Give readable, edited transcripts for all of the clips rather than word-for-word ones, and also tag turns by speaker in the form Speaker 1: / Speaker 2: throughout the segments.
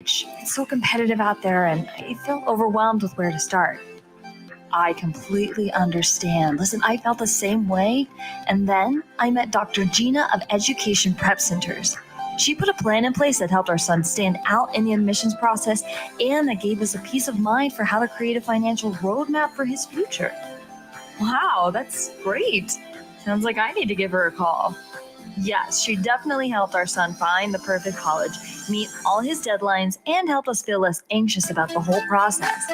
Speaker 1: It's so competitive out there, and I feel overwhelmed with where to start. I completely understand. Listen, I felt the same way. And then I met Dr. Gina of Education Prep Centers. She put a plan in place that helped our son stand out in the admissions process and that gave us a peace of mind for how to create a financial roadmap for his future. Wow, that's great. Sounds like I need to give her a call. Yes, she definitely helped our son find the perfect college, meet all his deadlines, and help us feel less anxious about the whole process.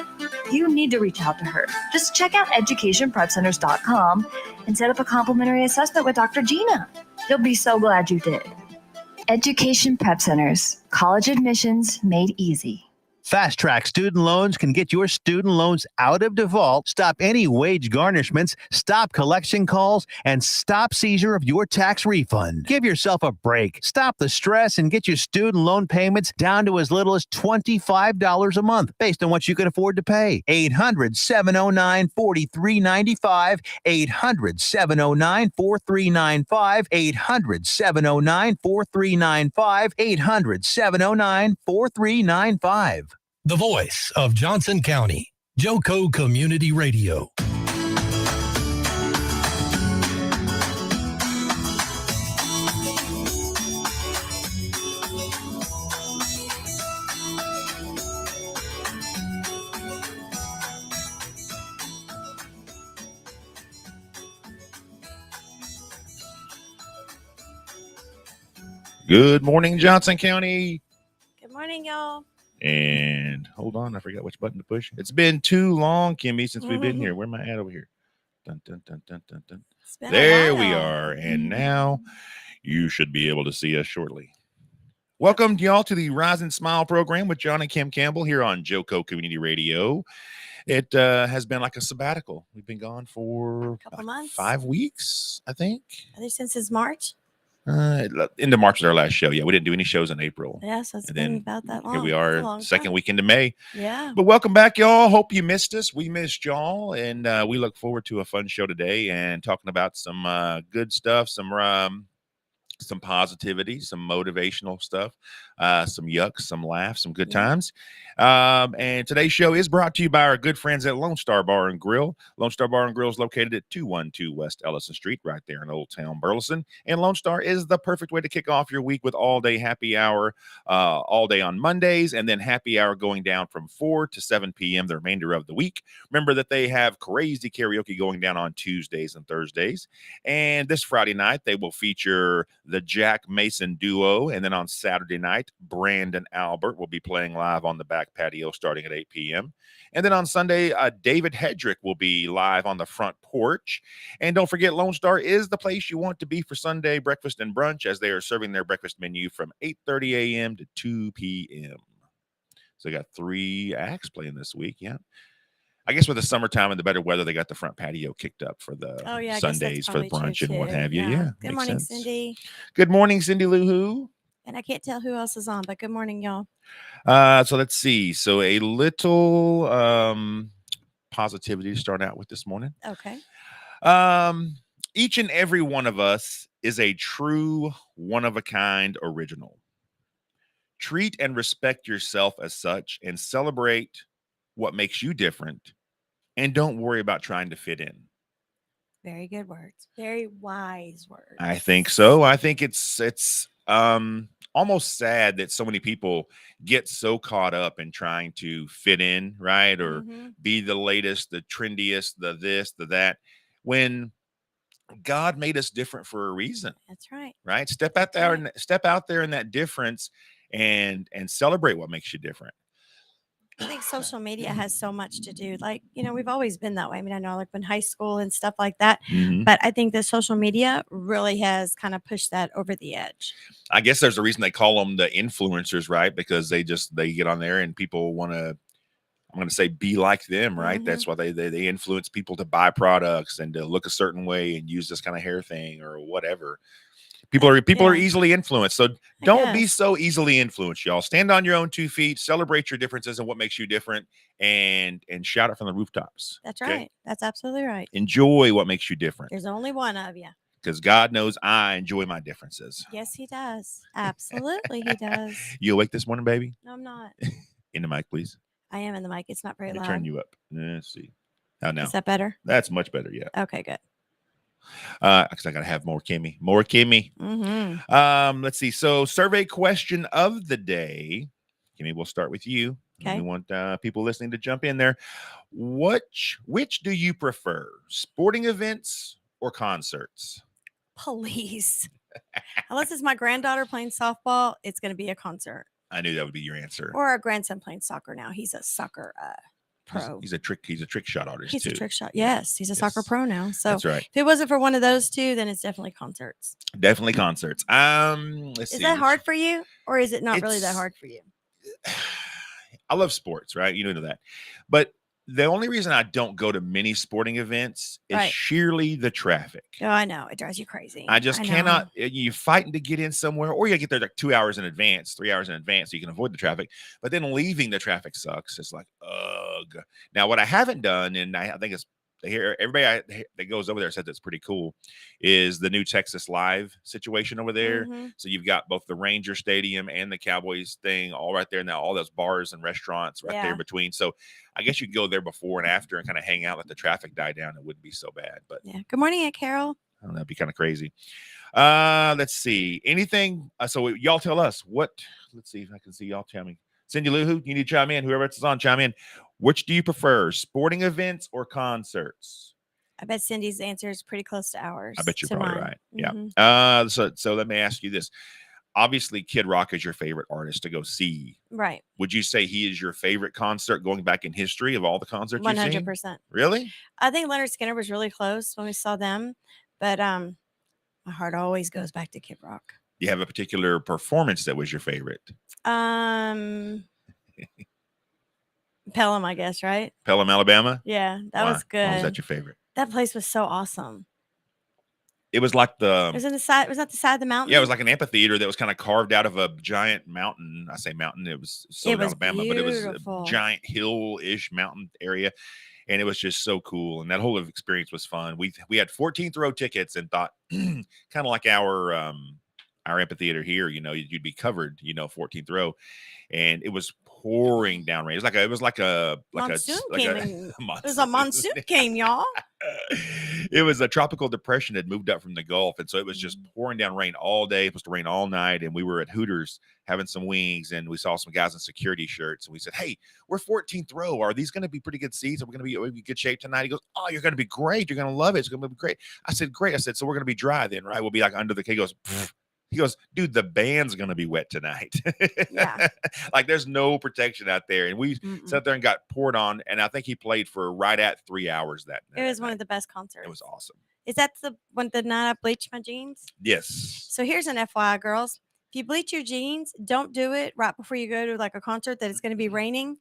Speaker 1: You need to reach out to her. Just check out educationprepcenters.com and set up a complimentary assessment with Dr. Gina. You'll be so glad you did. Education Prep Centers, college admissions made easy.
Speaker 2: Fast Track Student Loans can get your student loans out of default, stop any wage garnishments, stop collection calls, and stop seizure of your tax refund. Give yourself a break. Stop the stress and get your student loan payments down to as little as $25 a month based on what you can afford to pay. 800-709-4395, 800-709-4395, 800-709-4395, 800-709-4395.
Speaker 3: The voice of Johnson County, Joco Community Radio.
Speaker 4: Good morning, Johnson County.
Speaker 5: Good morning, y'all.
Speaker 4: And hold on, I forgot which button to push. It's been too long, Kimmy, since we've been here. Where am I at over here? Dun, dun, dun, dun, dun, dun. There we are. And now you should be able to see us shortly. Welcome, y'all, to the Rise and Smile program with John and Kim Campbell here on Joco Community Radio. It has been like a sabbatical. We've been gone for
Speaker 5: a couple months,
Speaker 4: 5 weeks, I think.
Speaker 5: I think since March.
Speaker 4: Into March was our last show. Yeah, we didn't do any shows in April.
Speaker 5: Yeah, so it's been about that long.
Speaker 4: Here we are, second week into May.
Speaker 5: Yeah.
Speaker 4: But welcome back, y'all. Hope you missed us. We missed y'all, and we look forward to a fun show today and talking about some good stuff, some positivity, some motivational stuff, some yucks, some laughs, some good times. And today's show is brought to you by our good friends at Lone Star Bar and Grill. Lone Star Bar and Grill is located at 212 West Ellison Street, right there in Old Town Burleson. And Lone Star is the perfect way to kick off your week with all-day happy hour, all day on Mondays, and then happy hour going down from 4 to 7 p.m. the remainder of the week. Remember that they have crazy karaoke going down on Tuesdays and Thursdays. And this Friday night, they will feature the Jack Mason Duo. And then on Saturday night, Brandon Albert will be playing live on the back patio starting at 8 p.m. And then on Sunday, David Hedrick will be live on the front porch. And don't forget, Lone Star is the place you want to be for Sunday breakfast and brunch, as they are serving their breakfast menu from 8:30 a.m. to 2 p.m. So they got 3 acts playing this week. Yeah. I guess with the summertime and the better weather, they got the front patio kicked up for the Sundays for brunch and what have you. Yeah.
Speaker 5: Good morning, Cindy.
Speaker 4: Good morning, Cindy Lou Who.
Speaker 5: And I can't tell who else is on, but good morning, y'all.
Speaker 4: So let's see. So a little positivity to start out with this morning.
Speaker 5: Okay.
Speaker 4: Each and every one of us is a true one-of-a-kind original. Treat and respect yourself as such and celebrate what makes you different, and don't worry about trying to fit in.
Speaker 5: Very good words. Very wise words.
Speaker 4: I think so. I think it's almost sad that so many people get so caught up in trying to fit in, right? Or be the latest, the trendiest, the this, the that, when God made us different for a reason.
Speaker 5: That's right.
Speaker 4: Right? Step out there in that difference and celebrate what makes you different.
Speaker 5: I think social media has so much to do. Like, we've always been that way. I mean, I know like when high school and stuff like that, but I think that social media really has kind of pushed that over the edge.
Speaker 4: I guess there's a reason they call them the influencers, right? Because they get on there and people want to, I'm going to say, be like them, right? That's why they influence people to buy products and to look a certain way and use this kind of hair thing or whatever. People are easily influenced. So don't be so easily influenced, y'all. Stand on your own 2 feet, celebrate your differences and what makes you different, and shout it from the rooftops.
Speaker 5: That's right. That's absolutely right.
Speaker 4: Enjoy what makes you different.
Speaker 5: There's only one of you.
Speaker 4: because God knows I enjoy my differences.
Speaker 5: Yes, he does. Absolutely, he does.
Speaker 4: You awake this morning, baby?
Speaker 5: No, I'm not.
Speaker 4: In the mic, please.
Speaker 5: I am in the mic. It's not very
Speaker 4: Let me
Speaker 5: loud.
Speaker 4: turn you up. Let's see. How now?
Speaker 5: Is that better?
Speaker 4: That's much better. Yeah.
Speaker 5: Okay, good.
Speaker 4: Because I gotta have more Kimmy. More Kimmy.
Speaker 5: Mm-hmm.
Speaker 4: Let's see. So, survey question of the day. Kimmy, we'll start with you.
Speaker 5: Okay.
Speaker 4: We want people listening to jump in there. Which do you prefer, sporting events or concerts?
Speaker 5: Please. Unless it's my granddaughter playing softball, it's going to be a concert.
Speaker 4: I knew that would be your answer.
Speaker 5: Or our grandson playing soccer now. He's a soccer pro.
Speaker 4: He's a trick shot artist.
Speaker 5: He's
Speaker 4: too.
Speaker 5: a trick shot. Yes, he's a soccer pro now. So
Speaker 4: that's right.
Speaker 5: if it wasn't for one of those two, then it's definitely concerts.
Speaker 4: Definitely concerts. Let's see.
Speaker 5: Is that hard for you, or is it not really that hard for you?
Speaker 4: I love sports, right? You know that. But the only reason I don't go to many sporting events is sheerly the traffic.
Speaker 5: Oh, I know. It drives you crazy.
Speaker 4: I just cannot. You're fighting to get in somewhere, or you get there like 2 hours in advance, 3 hours in advance, so you can avoid the traffic. But then leaving the traffic sucks. It's like, ugh. Now, what I haven't done, and I think it's here, everybody that goes over there says it's pretty cool, is the new Texas Live situation over there.
Speaker 5: Mm-hmm.
Speaker 4: So you've got both the Ranger Stadium and the Cowboys thing all right there. Now all those bars and restaurants right there in between. So I guess you could go there before and after and kind of hang out, let the traffic die down. It wouldn't be so bad. But
Speaker 5: yeah. Good morning, Aunt Carol.
Speaker 4: I don't know, it'd be kind of crazy. Let's see. Anything? So y'all tell us what. Let's see if I can see y'all tell me. Cindy Lou, you need to chime in. Whoever it's on, chime in. Which do you prefer, sporting events or concerts?
Speaker 5: I bet Cindy's answer is pretty close to ours.
Speaker 4: I bet you're probably right.
Speaker 5: Mm-hmm.
Speaker 4: Yeah. So let me ask you this. Obviously, Kid Rock is your favorite artist to go see.
Speaker 5: Right.
Speaker 4: Would you say he is your favorite concert going back in history of all the concerts you've seen?
Speaker 5: 100%.
Speaker 4: Really?
Speaker 5: I think Leonard Skinner was really close when we saw them, but my heart always goes back to Kid Rock.
Speaker 4: Do you have a particular performance that was your favorite?
Speaker 5: Pelham, I guess, right?
Speaker 4: Pelham, Alabama?
Speaker 5: Yeah, that was good.
Speaker 4: Why was that your favorite?
Speaker 5: That place was so awesome.
Speaker 4: It was like
Speaker 5: it was in the side. Was that the side of the mountain?
Speaker 4: Yeah, it was like an amphitheater that was kind of carved out of a giant mountain. I say mountain. It was Southern Alabama,
Speaker 5: beautiful.
Speaker 4: But it was a giant hill-ish mountain area. And it was just so cool. And that whole experience was fun. We had 14th row tickets and thought kind of like our amphitheater here, you'd be covered, 14th row. And it was pouring down rain. It was like a
Speaker 5: monsoon.
Speaker 4: It
Speaker 5: was a monsoon came, y'all.
Speaker 4: It was a tropical depression had moved up from the Gulf. And so it was just pouring down rain all day. It was supposed to rain all night. And we were at Hooters having some wings, and we saw some guys in security shirts. And we said, hey, we're 14th row. Are these going to be pretty good seats? Are we going to be in good shape tonight? He goes, oh, you're going to be great. You're going to love it. It's going to be great. I said, great. I said, so we're going to be dry then, right? We'll be like under the He goes, pfft. He goes, dude, the band's going to be wet tonight.
Speaker 5: Yeah.
Speaker 4: Like there's no protection out there. And we sat there and got poured on. And I think he played for right at 3 hours that night.
Speaker 5: It was one of the best concerts.
Speaker 4: It was awesome.
Speaker 5: Is that the night I bleached my jeans?
Speaker 4: Yes.
Speaker 5: So here's an FYI, girls. If you bleach your jeans, don't do it right before you go to like a concert that it's going to be raining.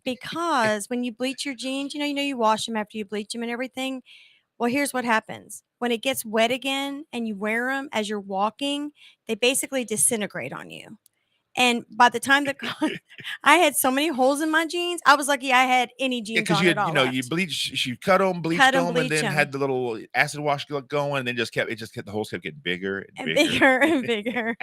Speaker 5: Because when you bleach your jeans, you wash them after you bleach them and everything. Well, here's what happens. When it gets wet again and you wear them as you're walking, they basically disintegrate on you. And by the time I had so many holes in my jeans, I was lucky I had any jeans on at all.
Speaker 4: You cut them, bleached them, and then had the little acid wash going, and then the holes kept getting bigger and
Speaker 5: bigger and bigger.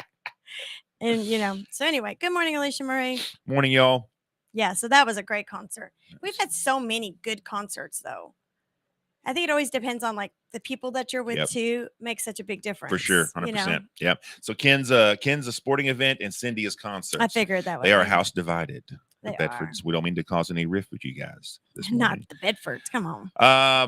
Speaker 5: And so anyway, good morning, Alicia Murray.
Speaker 4: Morning, y'all.
Speaker 5: Yeah, so that was a great concert. We've had so many good concerts, though. I think it always depends on like the people that you're with too. Makes such a big difference.
Speaker 4: For sure, 100%. Yeah. So Ken's a sporting event and Cindy is concert.
Speaker 5: I figured that way.
Speaker 4: They are house divided.
Speaker 5: They
Speaker 4: the Bedfords. We don't mean to cause any rift with you guys this morning.
Speaker 5: Not the Bedfords. Come on.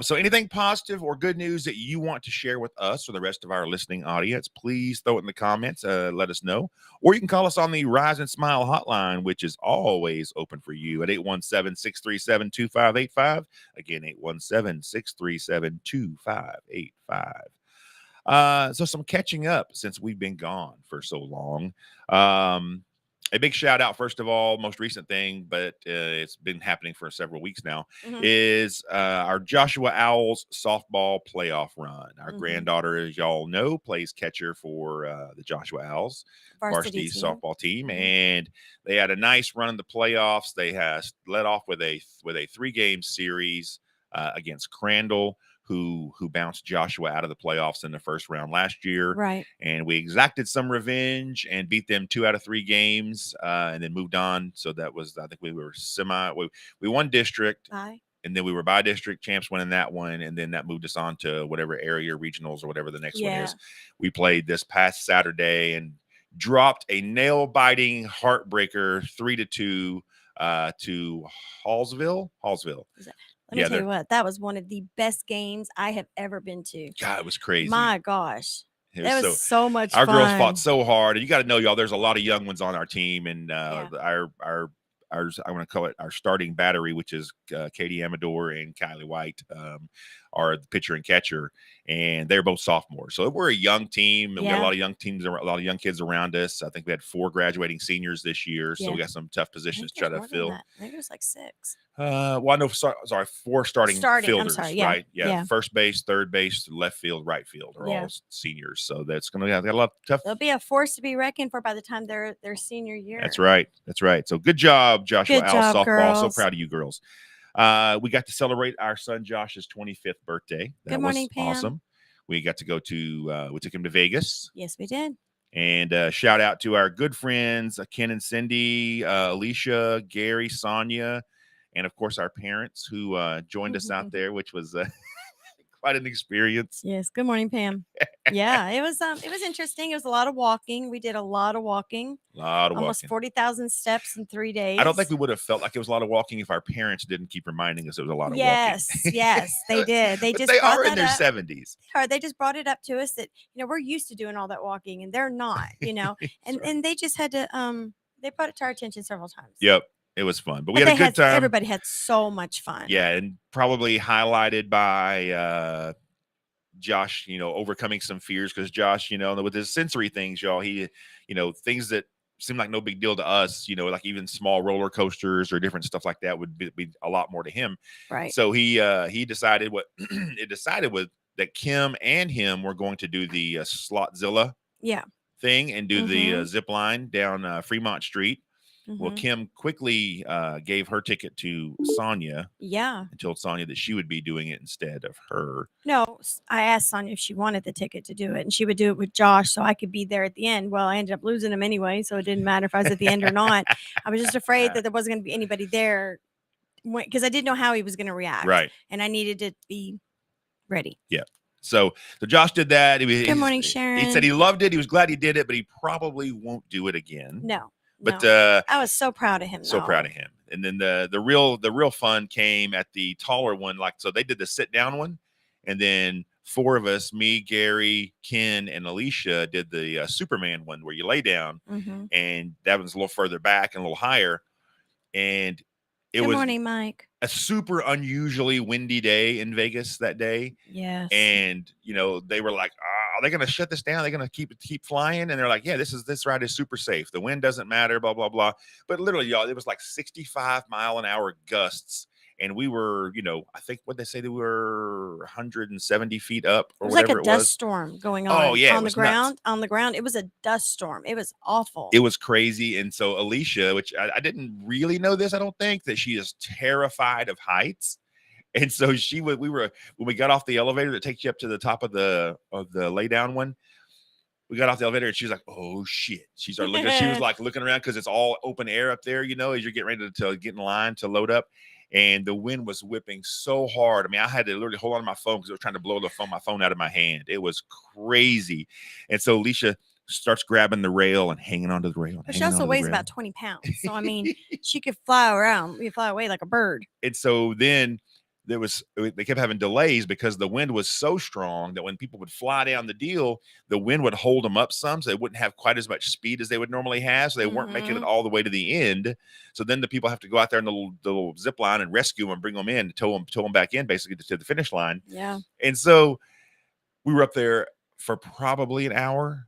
Speaker 4: So anything positive or good news that you want to share with us or the rest of our listening audience, please throw it in the comments. Let us know. Or you can call us on the Rise and Smile hotline, which is always open for you at 817-637-2585. Again, 817-637-2585. So some catching up since we've been gone for so long. A big shout out, first of all, most recent thing, but it's been happening for several weeks now, is our Joshua Owls softball playoff run. Our granddaughter, as y'all know, plays catcher for the Joshua Owls varsity softball team. And they had a nice run in the playoffs. They led off with a 3-game series against Crandall. who bounced Joshua out of the playoffs in the first round last year.
Speaker 5: Right.
Speaker 4: And we exacted some revenge and beat them 2 out of 3 games, and then moved on. So that was, I think we were we won district.
Speaker 5: Bye.
Speaker 4: And then we were by district champs winning that one. And then that moved us on to whatever area regionals or whatever the next one is. We played this past Saturday and dropped a nail biting heartbreaker 3-2 to Hallsville.
Speaker 5: Let me tell you what, that was one of the best games I have ever been to.
Speaker 4: God, it was crazy.
Speaker 5: My gosh.
Speaker 4: That
Speaker 5: was so much
Speaker 4: fun. Our girls
Speaker 5: fun.
Speaker 4: fought so hard. And you got to know, y'all, there's a lot of young ones on our team. And our I want to call it our starting battery, which is Katie Amador and Kylie White, are the pitcher and catcher, and they're both sophomores. So we're a young team, and we got a lot of young teams, a lot of young kids around us. I think we had 4 graduating seniors this year, so we got some tough positions to try to fill.
Speaker 5: I think it was like 6.
Speaker 4: Well, I know, sorry, 4 starting fielders,
Speaker 5: I'm sorry,
Speaker 4: right? Yeah, first base, third base, left field, right field are all seniors. So that's going to got a lot of tough.
Speaker 5: They'll be a force to be reckoned for by the time they're their senior year.
Speaker 4: That's right. So good job, Joshua Owl softball.
Speaker 5: Girls.
Speaker 4: So proud of you girls. We got to celebrate our son Josh's 25th birthday. That
Speaker 5: Good morning,
Speaker 4: was
Speaker 5: Pam.
Speaker 4: awesome. We got to go to we took him to Vegas.
Speaker 5: Yes, we did.
Speaker 4: And shout out to our good friends Ken and Cindy, Alicia, Gary, Sonia, and of course our parents who joined us out there, which was quite an experience.
Speaker 5: Yes. Good morning, Pam. Yeah, it was interesting. It was a lot of walking. We did a lot of walking. Almost 40,000 steps in 3 days.
Speaker 4: I don't think we would have felt like it was a lot of walking if our parents didn't keep reminding us it was a lot of walking.
Speaker 5: Yes, they did. They just
Speaker 4: they are in their 70s.
Speaker 5: They just brought it up to us that we're used to doing all that walking and they're not. And they just had to they brought it to our attention several times.
Speaker 4: Yep. It was fun, but we had a good time.
Speaker 5: Everybody had so much fun.
Speaker 4: Yeah, and probably highlighted by Josh, overcoming some fears, because Josh, with his sensory things, y'all, he, things that seem like no big deal to us, like even small roller coasters or different stuff like that would be a lot more to him.
Speaker 5: Right.
Speaker 4: So he decided that Kim and him were going to do the Slotzilla thing and do the zip line down Fremont Street. Well, Kim quickly gave her ticket to Sonia.
Speaker 5: Yeah.
Speaker 4: And told Sonia that she would be doing it instead of her.
Speaker 5: No, I asked Sonia if she wanted the ticket to do it, and she would do it with Josh so I could be there at the end. Well, I ended up losing him anyway, so it didn't matter if I was at the end or not. I was just afraid that there wasn't going to be anybody there because I didn't know how he was going to react.
Speaker 4: Right.
Speaker 5: And I needed to be ready.
Speaker 4: Yeah. So Josh did that.
Speaker 5: Good morning, Sharon.
Speaker 4: He said he loved it. He was glad he did it, but he probably won't do it again.
Speaker 5: No.
Speaker 4: But
Speaker 5: I was so proud of him.
Speaker 4: So proud of him. And then the real fun came at the taller one. So they did the sit down one, and then 4 of us, me, Gary, Ken, and Alicia, did the Superman one where you lay down, and that one's a little further back and a little higher. And it was
Speaker 5: morning, Mike.
Speaker 4: A super unusually windy day in Vegas that day.
Speaker 5: Yes.
Speaker 4: And they were like, are they going to shut this down? Are they going to keep flying? And they're like, yeah, this ride is super safe. The wind doesn't matter, blah, blah, blah. But literally, y'all, it was like 65-mile-an-hour gusts. And we were, I think what they say, they were 170 feet up or whatever it was.
Speaker 5: Like a dust storm going on.
Speaker 4: Oh, yeah.
Speaker 5: On the ground. On the ground. It was a dust storm. It was awful.
Speaker 4: It was crazy. And so Alicia, which I didn't really know this, I don't think, that she is terrified of heights. And so when we got off the elevator that takes you up to the top of the lay down one, we got off the elevator and she was like, oh shit. She started looking, she was like looking around because it's all open air up there, as you're getting ready to get in line to load up. And the wind was whipping so hard. I mean, I had to literally hold on to my phone because I was trying to blow my phone out of my hand. It was crazy. And so Alicia starts grabbing the rail and hanging onto the rail.
Speaker 5: But she also weighs about 20 pounds. So, I mean, she could fly away like a bird.
Speaker 4: And so then they kept having delays because the wind was so strong that when people would fly down the deal, the wind would hold them up some, so they wouldn't have quite as much speed as they would normally have. So they weren't making it all the way to the end. So then the people have to go out there in the little zip line and rescue them and bring them in, tow them back in, basically to the finish line.
Speaker 5: Yeah.
Speaker 4: And so we were up there for probably an hour.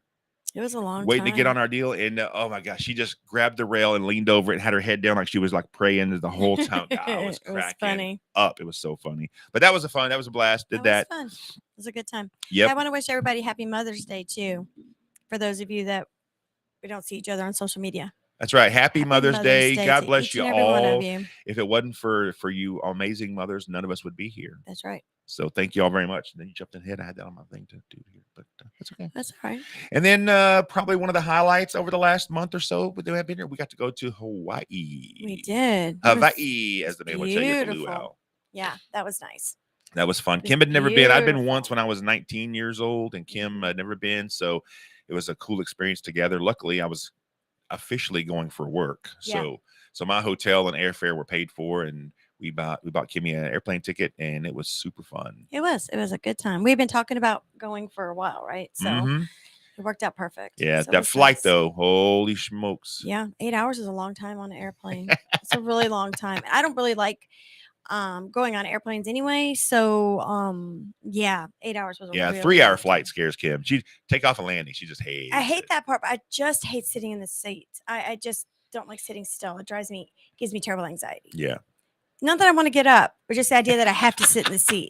Speaker 5: It was a long
Speaker 4: waiting
Speaker 5: time.
Speaker 4: to get on our deal. And oh my gosh, she just grabbed the rail and leaned over it and had her head down like she was like praying the whole time. God, I was cracking
Speaker 5: funny.
Speaker 4: up. It was so funny. But that was a blast. Did that.
Speaker 5: Was fun. It was a good time.
Speaker 4: Yep.
Speaker 5: I want to wish everybody happy Mother's Day too. For those of you that we don't see each other on social media.
Speaker 4: That's right. Happy Mother's Day. God
Speaker 5: to
Speaker 4: bless
Speaker 5: each
Speaker 4: you
Speaker 5: and every one of
Speaker 4: all.
Speaker 5: you.
Speaker 4: If it wasn't for you amazing mothers, none of us would be here.
Speaker 5: That's right.
Speaker 4: So thank you all very much. And then you jumped ahead. I had that on my thing to do here, but that's okay.
Speaker 5: That's all right.
Speaker 4: And then probably one of the highlights over the last month or so, but have been here. We got to go to Hawaii.
Speaker 5: We did. It was
Speaker 4: Hawaii, as the man would tell you, at the
Speaker 5: beautiful.
Speaker 4: luau.
Speaker 5: Yeah, that was nice.
Speaker 4: That was fun.
Speaker 5: It was
Speaker 4: Kim had never been. I'd been
Speaker 5: beautiful.
Speaker 4: once when I was 19 years old, and Kim had never been. So it was a cool experience together. Luckily, I was officially going for work.
Speaker 5: Yeah.
Speaker 4: So my hotel and airfare were paid for, and we bought Kimmy an airplane ticket, and it was super fun.
Speaker 5: It was a good time. We've been talking about going for a while, right? So
Speaker 4: Mhm.
Speaker 5: it worked out perfect.
Speaker 4: Yeah,
Speaker 5: So it
Speaker 4: that
Speaker 5: was
Speaker 4: flight
Speaker 5: nice.
Speaker 4: though, holy smokes.
Speaker 5: Yeah, 8 hours is a long time on an airplane. It's a really long time. I don't really like going on airplanes anyway. So yeah, 8 hours was a
Speaker 4: Yeah,
Speaker 5: really
Speaker 4: 3-hour
Speaker 5: long
Speaker 4: flight
Speaker 5: time.
Speaker 4: scares Kim. She take off and landing. She just hates
Speaker 5: I hate
Speaker 4: it.
Speaker 5: that part, but I just hate sitting in the seat. I just don't like sitting still. It gives me terrible anxiety.
Speaker 4: Yeah.
Speaker 5: Not that I want to get up, but just the idea that I have to sit in the seat.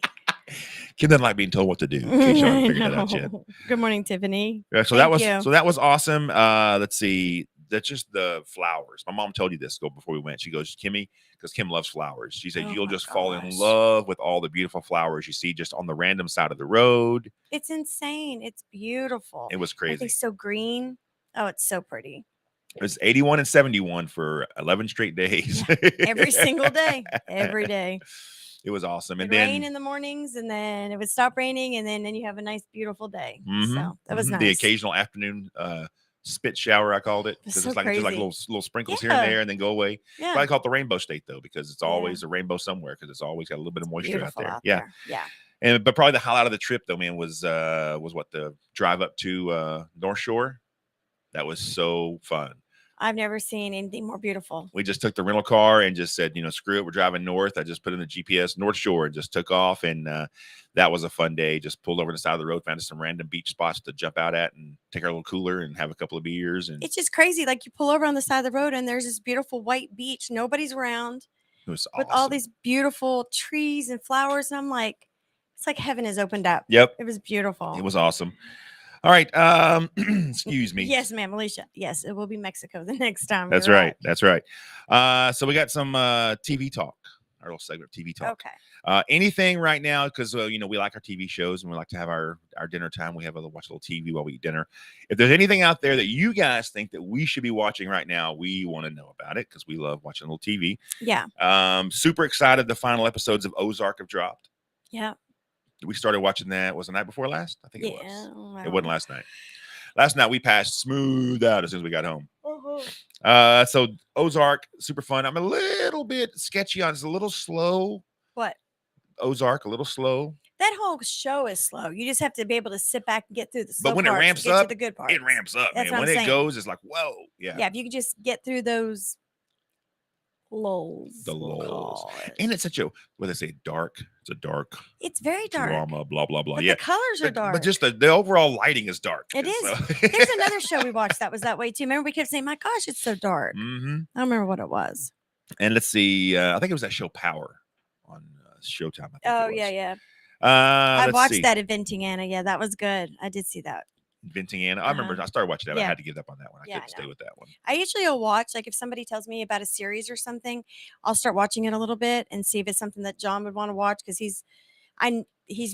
Speaker 4: Kim doesn't like being told what to do. In case you haven't
Speaker 5: I
Speaker 4: figured that out yet.
Speaker 5: know. Good morning, Tiffany.
Speaker 4: Yeah, so
Speaker 5: Thank you.
Speaker 4: that was awesome. Let's see. That's just the flowers. My mom told you this before we went. She goes, Kimmy, because Kim loves flowers. She said
Speaker 5: Oh
Speaker 4: you'll
Speaker 5: my
Speaker 4: just fall in
Speaker 5: gosh.
Speaker 4: love with all the beautiful flowers you see just on the random side of the road.
Speaker 5: It's insane. It's beautiful.
Speaker 4: It was crazy.
Speaker 5: Everything's so green. Oh, it's so pretty.
Speaker 4: It was 81 and 71 for 11 straight days.
Speaker 5: Every single day. Every day.
Speaker 4: It was awesome. And
Speaker 5: It'd
Speaker 4: then
Speaker 5: rain in the mornings, and then it would stop raining, and then you have a nice, beautiful day.
Speaker 4: Mhm,
Speaker 5: So that was nice.
Speaker 4: the occasional afternoon spit shower, I called it,
Speaker 5: It's
Speaker 4: because
Speaker 5: so
Speaker 4: it's like just like
Speaker 5: crazy.
Speaker 4: little sprinkles here and
Speaker 5: Yeah.
Speaker 4: there and then go away.
Speaker 5: Yeah.
Speaker 4: But I call it the rainbow state though, because it's
Speaker 5: Yeah.
Speaker 4: always a rainbow somewhere, because it's always got a little bit of moisture out
Speaker 5: Beautiful
Speaker 4: there.
Speaker 5: out
Speaker 4: Yeah.
Speaker 5: there. Yeah.
Speaker 4: And but probably the highlight of the trip though, man, was what, the drive up to North Shore. That was so fun.
Speaker 5: I've never seen anything more beautiful.
Speaker 4: We just took the rental car and just said, screw it, we're driving north. I just put in the GPS North Shore and just took off, and that was a fun day. Just pulled over to the side of the road, found some random beach spots to jump out at and take our little cooler and have a couple of beers. And
Speaker 5: It's just crazy. Like you pull over on the side of the road, and there's this beautiful white beach. Nobody's around
Speaker 4: it was
Speaker 5: with
Speaker 4: awesome.
Speaker 5: all these beautiful trees and flowers. And I'm like, it's like heaven has opened up.
Speaker 4: Yep.
Speaker 5: It was beautiful.
Speaker 4: It was awesome. All right. Excuse me.
Speaker 5: Yes, ma'am, Alicia. Yes, it will be Mexico the next time.
Speaker 4: That's
Speaker 5: You're
Speaker 4: right. That's right. So we got some TV talk, our little segment of TV talk.
Speaker 5: Okay.
Speaker 4: Anything right now, because we like our TV shows and we like to have our dinner time. We have watch a little TV while we eat dinner. If there's anything out there that you guys think that we should be watching right now, we want to know about it, because we love watching a little TV.
Speaker 5: Yeah.
Speaker 4: Super excited. The final episodes of Ozark have dropped.
Speaker 5: Yeah.
Speaker 4: We started watching that. Was the night before last? I think it was.
Speaker 5: I
Speaker 4: It
Speaker 5: don't
Speaker 4: wasn't
Speaker 5: know.
Speaker 4: last night. Last night we passed smooth out as soon as we got home.
Speaker 5: Uh-huh.
Speaker 4: So Ozark, super fun. I'm a little bit sketchy on. It's a little slow.
Speaker 5: What?
Speaker 4: Ozark, a little slow.
Speaker 5: That whole show is slow. You just have to be able to sit back and get through the slow
Speaker 4: But when it
Speaker 5: parts to
Speaker 4: ramps
Speaker 5: get to
Speaker 4: up,
Speaker 5: the good parts.
Speaker 4: it ramps up,
Speaker 5: That's
Speaker 4: man.
Speaker 5: what
Speaker 4: When
Speaker 5: I'm
Speaker 4: it
Speaker 5: saying.
Speaker 4: goes, it's like, whoa. Yeah.
Speaker 5: Yeah, if you could just get through those lulls.
Speaker 4: The
Speaker 5: we'll
Speaker 4: lulls.
Speaker 5: call it.
Speaker 4: And it's such a, what they say, dark. It's a dark
Speaker 5: It's very dark.
Speaker 4: drama, blah, blah, blah.
Speaker 5: But
Speaker 4: Yeah.
Speaker 5: the colors are dark.
Speaker 4: But just the overall lighting is dark.
Speaker 5: It is.
Speaker 4: So.
Speaker 5: There's another show we watched that was that way too. Remember, we kept saying, "My gosh, it's so dark."
Speaker 4: Mm-hmm.
Speaker 5: I don't remember what it was.
Speaker 4: And let's see. I think it was that show Power on Showtime. I think
Speaker 5: Oh
Speaker 4: it was.
Speaker 5: yeah.
Speaker 4: I
Speaker 5: I watched that Inventing Anna. Yeah, that was good. I did see that.
Speaker 4: Inventing Anna. I remember I started watching that. But I
Speaker 5: Yeah.
Speaker 4: had to give up on that one. I
Speaker 5: Yeah,
Speaker 4: couldn't
Speaker 5: I
Speaker 4: stay
Speaker 5: know.
Speaker 4: with that one.
Speaker 5: I usually will watch, like if somebody tells me about a series or something, I'll start watching it a little bit and see if it's something that John would want to watch, because he's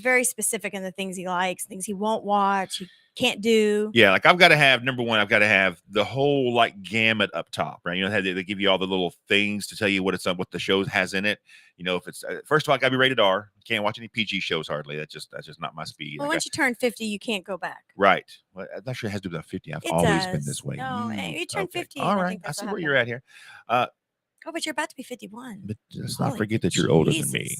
Speaker 5: very specific in the things he likes, things he won't watch, he can't do.
Speaker 4: Yeah, like I've got to have, number one, I've got to have the whole like gamut up top, right? How they give you all the little things to tell you what what the show has in it. If it's first of all, I got to be rated R. Can't watch any PG shows hardly. That's just not my speed.
Speaker 5: Well, once you turn 50, you can't go back.
Speaker 4: Right. Well, I'm not sure it has to do with 50. I've
Speaker 5: It
Speaker 4: always
Speaker 5: does.
Speaker 4: been this way.
Speaker 5: No, you turn
Speaker 4: Okay.
Speaker 5: 50. and
Speaker 4: All
Speaker 5: I
Speaker 4: right.
Speaker 5: think
Speaker 4: I
Speaker 5: that's
Speaker 4: see
Speaker 5: what
Speaker 4: where you're at here.
Speaker 5: Oh, but you're about to be 51.
Speaker 4: But let's not
Speaker 5: Holy
Speaker 4: forget that you're older than
Speaker 5: Jesus.
Speaker 4: me.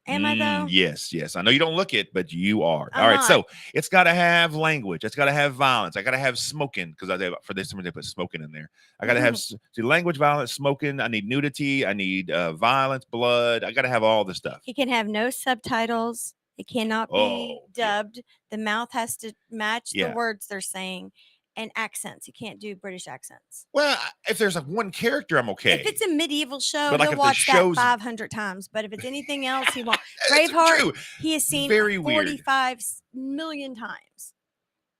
Speaker 5: Am I though?
Speaker 4: Yes. I know you don't look it, but you are.
Speaker 5: I'm
Speaker 4: All right.
Speaker 5: not.
Speaker 4: So it's got to have language. It's got to have violence. I got to have smoking, because for this somebody they put smoking in there. I got to have language, violence, smoking. I need nudity. I need violence, blood. I got to have all the stuff.
Speaker 5: He can have no subtitles. It cannot be
Speaker 4: yeah.
Speaker 5: dubbed. The mouth has to match
Speaker 4: Yeah.
Speaker 5: the words they're saying, and accents. You can't do British accents.
Speaker 4: Well, if there's like one character, I'm okay.
Speaker 5: If it's a medieval show,
Speaker 4: But, like,
Speaker 5: he'll
Speaker 4: if the
Speaker 5: watch
Speaker 4: show's-
Speaker 5: that 500 times. But if it's anything else, he won't.
Speaker 4: That's
Speaker 5: Braveheart,
Speaker 4: true.
Speaker 5: he has seen
Speaker 4: Very weird.
Speaker 5: 45 million times.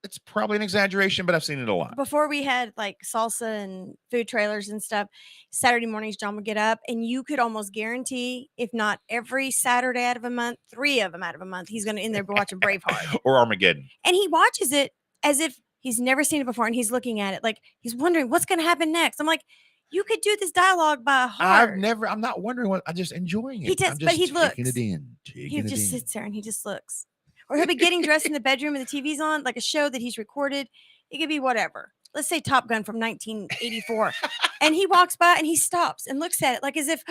Speaker 4: It's probably an exaggeration, but I've seen it a lot.
Speaker 5: Before we had like salsa and food trailers and stuff, Saturday mornings, John would get up and you could almost guarantee, if not every Saturday out of a month, 3 of them out of a month, he's going to in there be watching Braveheart.
Speaker 4: Or Armageddon.
Speaker 5: And he watches it as if he's never seen it before. And he's looking at it like he's wondering what's going to happen next. I'm like, you could do this dialogue by heart.
Speaker 4: I'm not wondering what, I'm just enjoying it.
Speaker 5: He does,
Speaker 4: I'm
Speaker 5: but he looks.
Speaker 4: taking it in.
Speaker 5: He just sits there and he just looks. Or he'll be getting dressed in the bedroom and the TV's on, like a show that he's recorded. It could be whatever. Let's say Top Gun from 1984. And he walks by and he stops and looks at it like as if,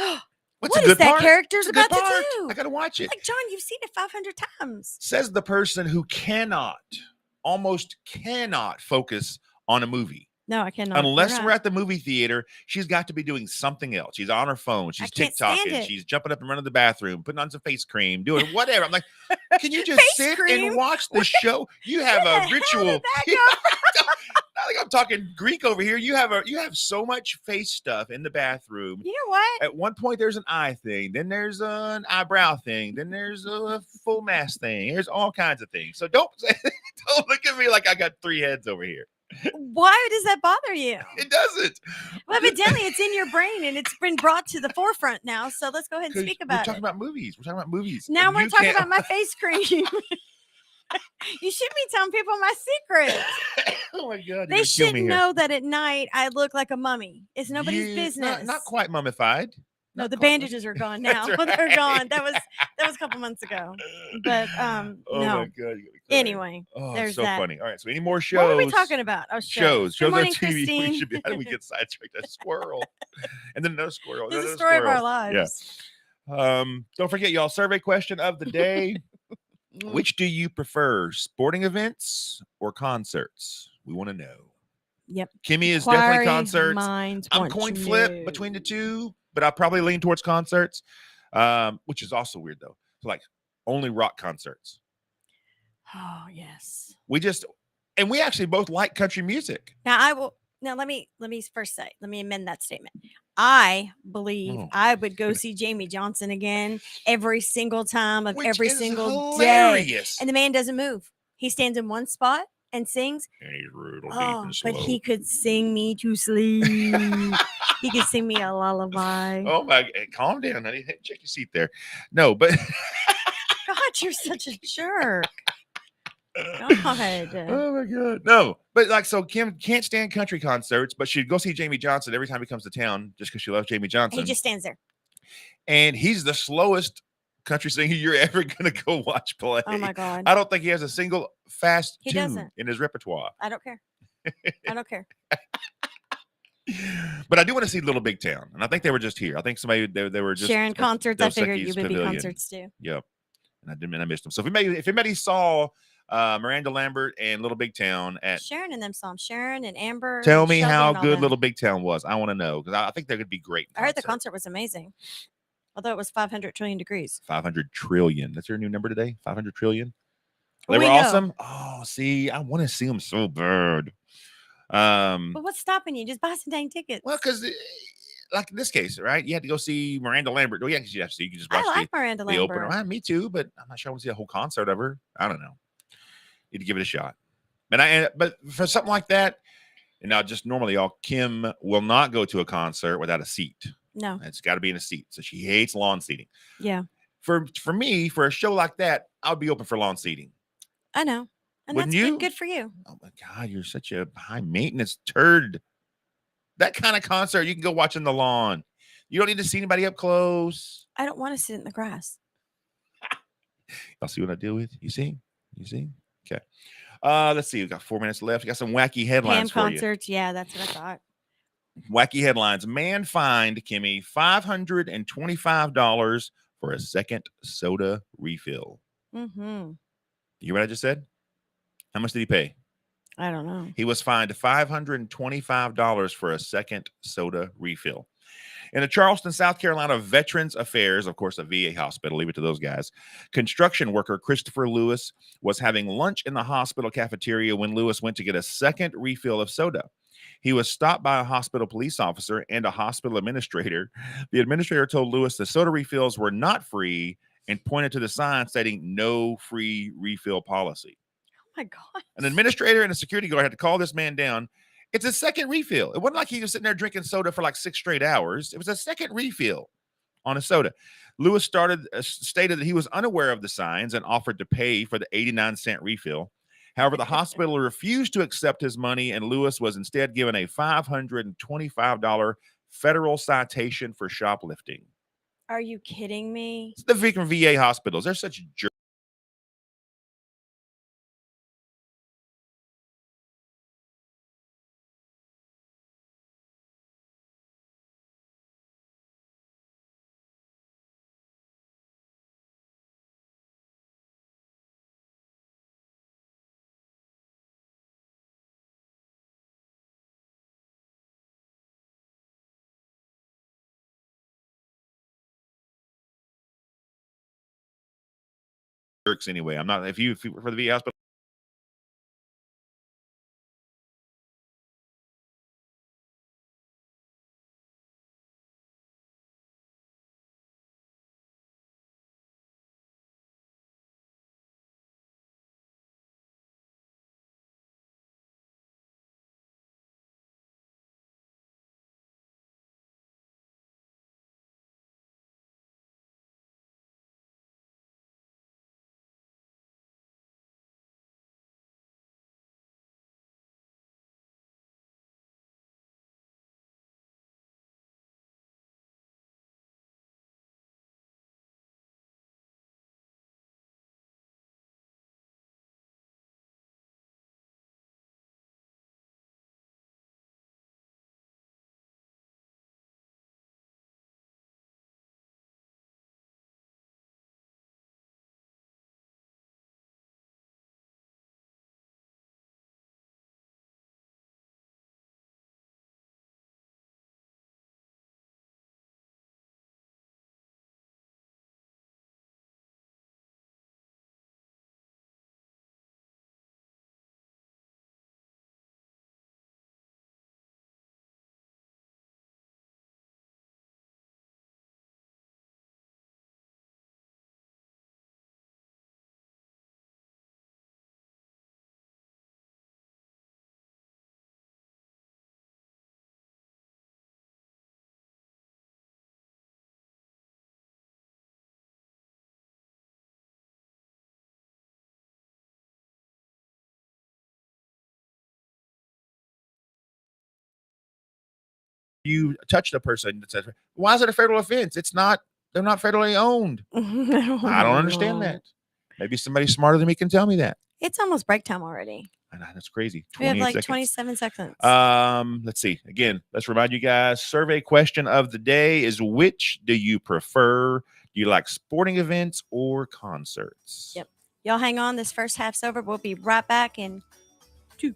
Speaker 5: what is that character's about to do?
Speaker 4: I got to watch it.
Speaker 5: Like, John, you've seen it 500 times.
Speaker 4: Says the person who almost cannot focus on a movie.
Speaker 5: No, I cannot.
Speaker 4: Unless we're at the movie theater, she's got to be doing something else. She's on her phone. She's TikToking. She's jumping up and running to the bathroom, putting on some face cream, doing whatever. I'm like, can you just sit and watch the show? You have a ritual. I think I'm talking Greek over here. You have so much face stuff in the bathroom.
Speaker 5: You know what?
Speaker 4: At one point, there's an eye thing. Then there's an eyebrow thing. Then there's a full mask thing. There's all kinds of things. So don't look at me like I got 3 heads over here.
Speaker 5: Why does that bother you?
Speaker 4: It doesn't.
Speaker 5: Well, evidently it's in your brain and it's been brought to the forefront now. So let's go ahead and speak about it.
Speaker 4: We're talking about movies.
Speaker 5: Now we're talking about my face cream. You shouldn't be telling people my secrets.
Speaker 4: Oh my God.
Speaker 5: They shouldn't know that at night I look like a mummy. It's nobody's business.
Speaker 4: Not quite mummified.
Speaker 5: No, the bandages are gone now.
Speaker 4: Right.
Speaker 5: They're gone. That was a couple months ago. But
Speaker 4: oh
Speaker 5: no.
Speaker 4: My God.
Speaker 5: Anyway,
Speaker 4: there's so
Speaker 5: that.
Speaker 4: funny. All right. So any more shows?
Speaker 5: What were we talking about? Oh,
Speaker 4: shows. Shows
Speaker 5: morning,
Speaker 4: on TV.
Speaker 5: Christine.
Speaker 4: How do we get sidetracked? A squirrel. And then another squirrel.
Speaker 5: It's the story of our lives.
Speaker 4: Yeah. Don't forget, y'all, survey question of the day. Which do you prefer, sporting events or concerts? We want to know.
Speaker 5: Yep.
Speaker 4: Kimmy is definitely concerts. I'm coin flip between the two, but I'll probably lean towards concerts, which is also weird, though. So like only rock concerts.
Speaker 5: Oh, yes.
Speaker 4: We actually both like country music.
Speaker 5: Now, let me first say, let me amend that statement. I believe I would go see Jamie Johnson again every single time of every single day. And the man doesn't move. He stands in one spot and sings.
Speaker 4: And he's brutal, deep and slow.
Speaker 5: But he could sing me to sleep. He could sing me a lullaby.
Speaker 4: Oh my! Calm down, honey. Check your seat there. No, but
Speaker 5: God, you're such a jerk. God.
Speaker 4: Oh my God. No, but like, so Kim can't stand country concerts, but she'd go see Jamie Johnson every time he comes to town just because she loves Jamie Johnson.
Speaker 5: He just stands there.
Speaker 4: And he's the slowest country singer you're ever going to go watch play.
Speaker 5: Oh my God.
Speaker 4: I don't think he has a single fast tune in his repertoire.
Speaker 5: I don't care. I don't care.
Speaker 4: But I do want to see Little Big Town. And I think they were just here. I think somebody, they were just
Speaker 5: sharing concerts. I figured you would be concerts too.
Speaker 4: Yep. And I missed them. So if anybody saw Miranda Lambert and Little Big Town at
Speaker 5: Sharon and them songs, Sharon and Amber.
Speaker 4: Tell me how good Little Big Town was. I want to know because I think they're going to be great.
Speaker 5: I heard the concert was amazing. Although it was 500 trillion degrees.
Speaker 4: 500 trillion. That's your new number today? 500 trillion. They were awesome. Oh, see, I want to see them so bad.
Speaker 5: But what's stopping you? Just buy some dang tickets.
Speaker 4: Well, because like in this case, right? You had to go see Miranda Lambert. Oh, yeah, because you have to see. You can just watch
Speaker 5: Miranda
Speaker 4: the
Speaker 5: Lambert.
Speaker 4: opener. Me too, but I'm not sure I want to see a whole concert of her. I don't know. Need to give it a shot. But for something like that, and now just normally, Kim will not go to a concert without a seat.
Speaker 5: No,
Speaker 4: it's got to be in a seat. So she hates lawn seating.
Speaker 5: Yeah.
Speaker 4: For me, for a show like that, I would be open for lawn seating.
Speaker 5: I know, and
Speaker 4: Wouldn't
Speaker 5: that's
Speaker 4: you?
Speaker 5: good for you.
Speaker 4: Oh my God, you're such a high maintenance turd. That kind of concert, you can go watch on the lawn. You don't need to see anybody up close.
Speaker 5: I don't want to sit in the grass.
Speaker 4: Y'all see what I deal with? You see? Okay. Let's see. We've got 4 minutes left. We got some wacky headlines for
Speaker 5: concerts. Yeah, that's what I thought.
Speaker 4: Wacky headlines. Man fined Kimmy $525 for a second soda refill.
Speaker 5: Mm-hmm.
Speaker 4: You hear what I just said? How much did he pay?
Speaker 5: I don't know.
Speaker 4: He was fined $525 for a second soda refill. In a Charleston, South Carolina Veterans Affairs, of course, a VA hospital, leave it to those guys, construction worker Christopher Lewis was having lunch in the hospital cafeteria when Lewis went to get a second refill of soda. He was stopped by a hospital police officer and a hospital administrator. The administrator told Lewis the soda refills were not free and pointed to the sign stating no free refill policy.
Speaker 5: Oh my God.
Speaker 4: An administrator and a security guard had to call this man down. It's a second refill. It wasn't like he was sitting there drinking soda for like 6 straight hours. It was a second refill on a soda. Lewis stated that he was unaware of the signs and offered to pay for the 89-cent refill. However, the hospital refused to accept his money, and Lewis was instead given a $525 federal citation for shoplifting.
Speaker 5: Are you kidding me?
Speaker 4: It's the freaking VA hospitals. They're such jerks. Anyway, I'm not. If you for the VA hospital. You touched a person that says, why is it a federal offense? It's not. They're not federally owned. I don't understand that. Maybe somebody smarter than me can tell me that.
Speaker 5: It's almost break time already.
Speaker 4: I know, that's crazy.
Speaker 5: We have like
Speaker 4: seconds.
Speaker 5: 27 seconds.
Speaker 4: Let's see. Again, let's remind you guys, survey question of the day is, which do you prefer? Do you like sporting events or concerts?
Speaker 5: Yep. Y'all hang on. This first half's over. We'll be right back in 2.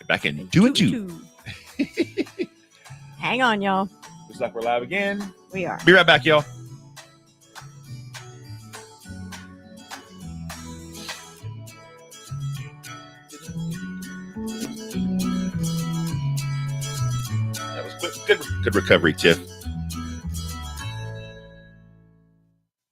Speaker 4: Back in 2 and 2.
Speaker 5: Hang on, y'all.
Speaker 4: Looks like we're live again.
Speaker 5: We are.
Speaker 4: Be right back, y'all. That was quick. Good recovery, Tiff.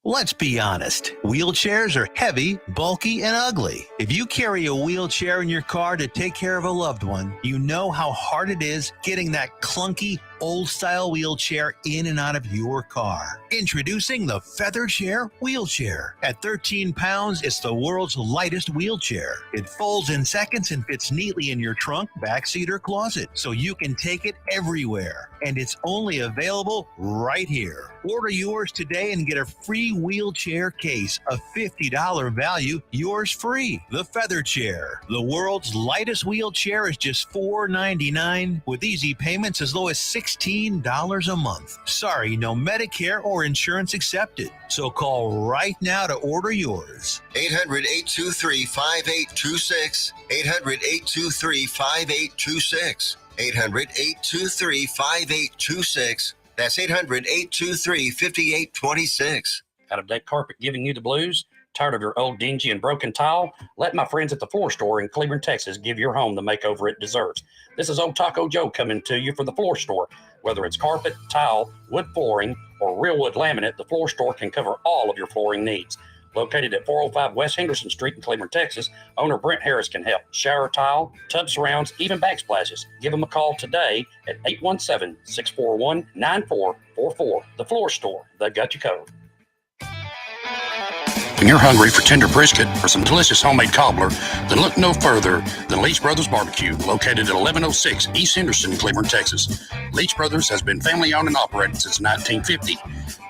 Speaker 2: Let's be honest. Wheelchairs are heavy, bulky, and ugly. If you carry a wheelchair in your car to take care of a loved one, you know how hard it is getting that clunky, old-style wheelchair in and out of your car. Introducing the Feather Chair Wheelchair. At 13 pounds, it's the world's lightest wheelchair. It folds in seconds and fits neatly in your trunk, backseat, or closet, so you can take it everywhere. And it's only available right here. Order yours today and get a free wheelchair case, a $50 value, yours free. The Feather Chair. The world's lightest wheelchair is just $4.99 with easy payments as low as $16 a month. Sorry, no Medicare or insurance accepted. So call right now to order yours.
Speaker 6: 800-823-5826. 800-823-5826. 800-823-5826. That's 800-823-5826.
Speaker 7: Out of deck carpet giving you the blues? Tired of your old dingy and broken tile? Let my friends at the Floor Store in Cleveland, Texas give your home the makeover it deserves. This is Old Taco Joe coming to you for the Floor Store. Whether it's carpet, tile, wood flooring, or real wood laminate, the Floor Store can cover all of your flooring needs. Located at 405 West Henderson Street in Cleburne, Texas, owner Brent Harris can help. Shower tile, tub surrounds, even backsplashes. Give them a call today at 817-641-9444. The Floor Store. They've got you covered. When you're hungry for tender brisket or some delicious homemade cobbler, then look no further than Leach Brothers Barbecue, located at 1106 East Henderson, Cleburne, Texas. Leach Brothers has been family-owned and operated since 1950.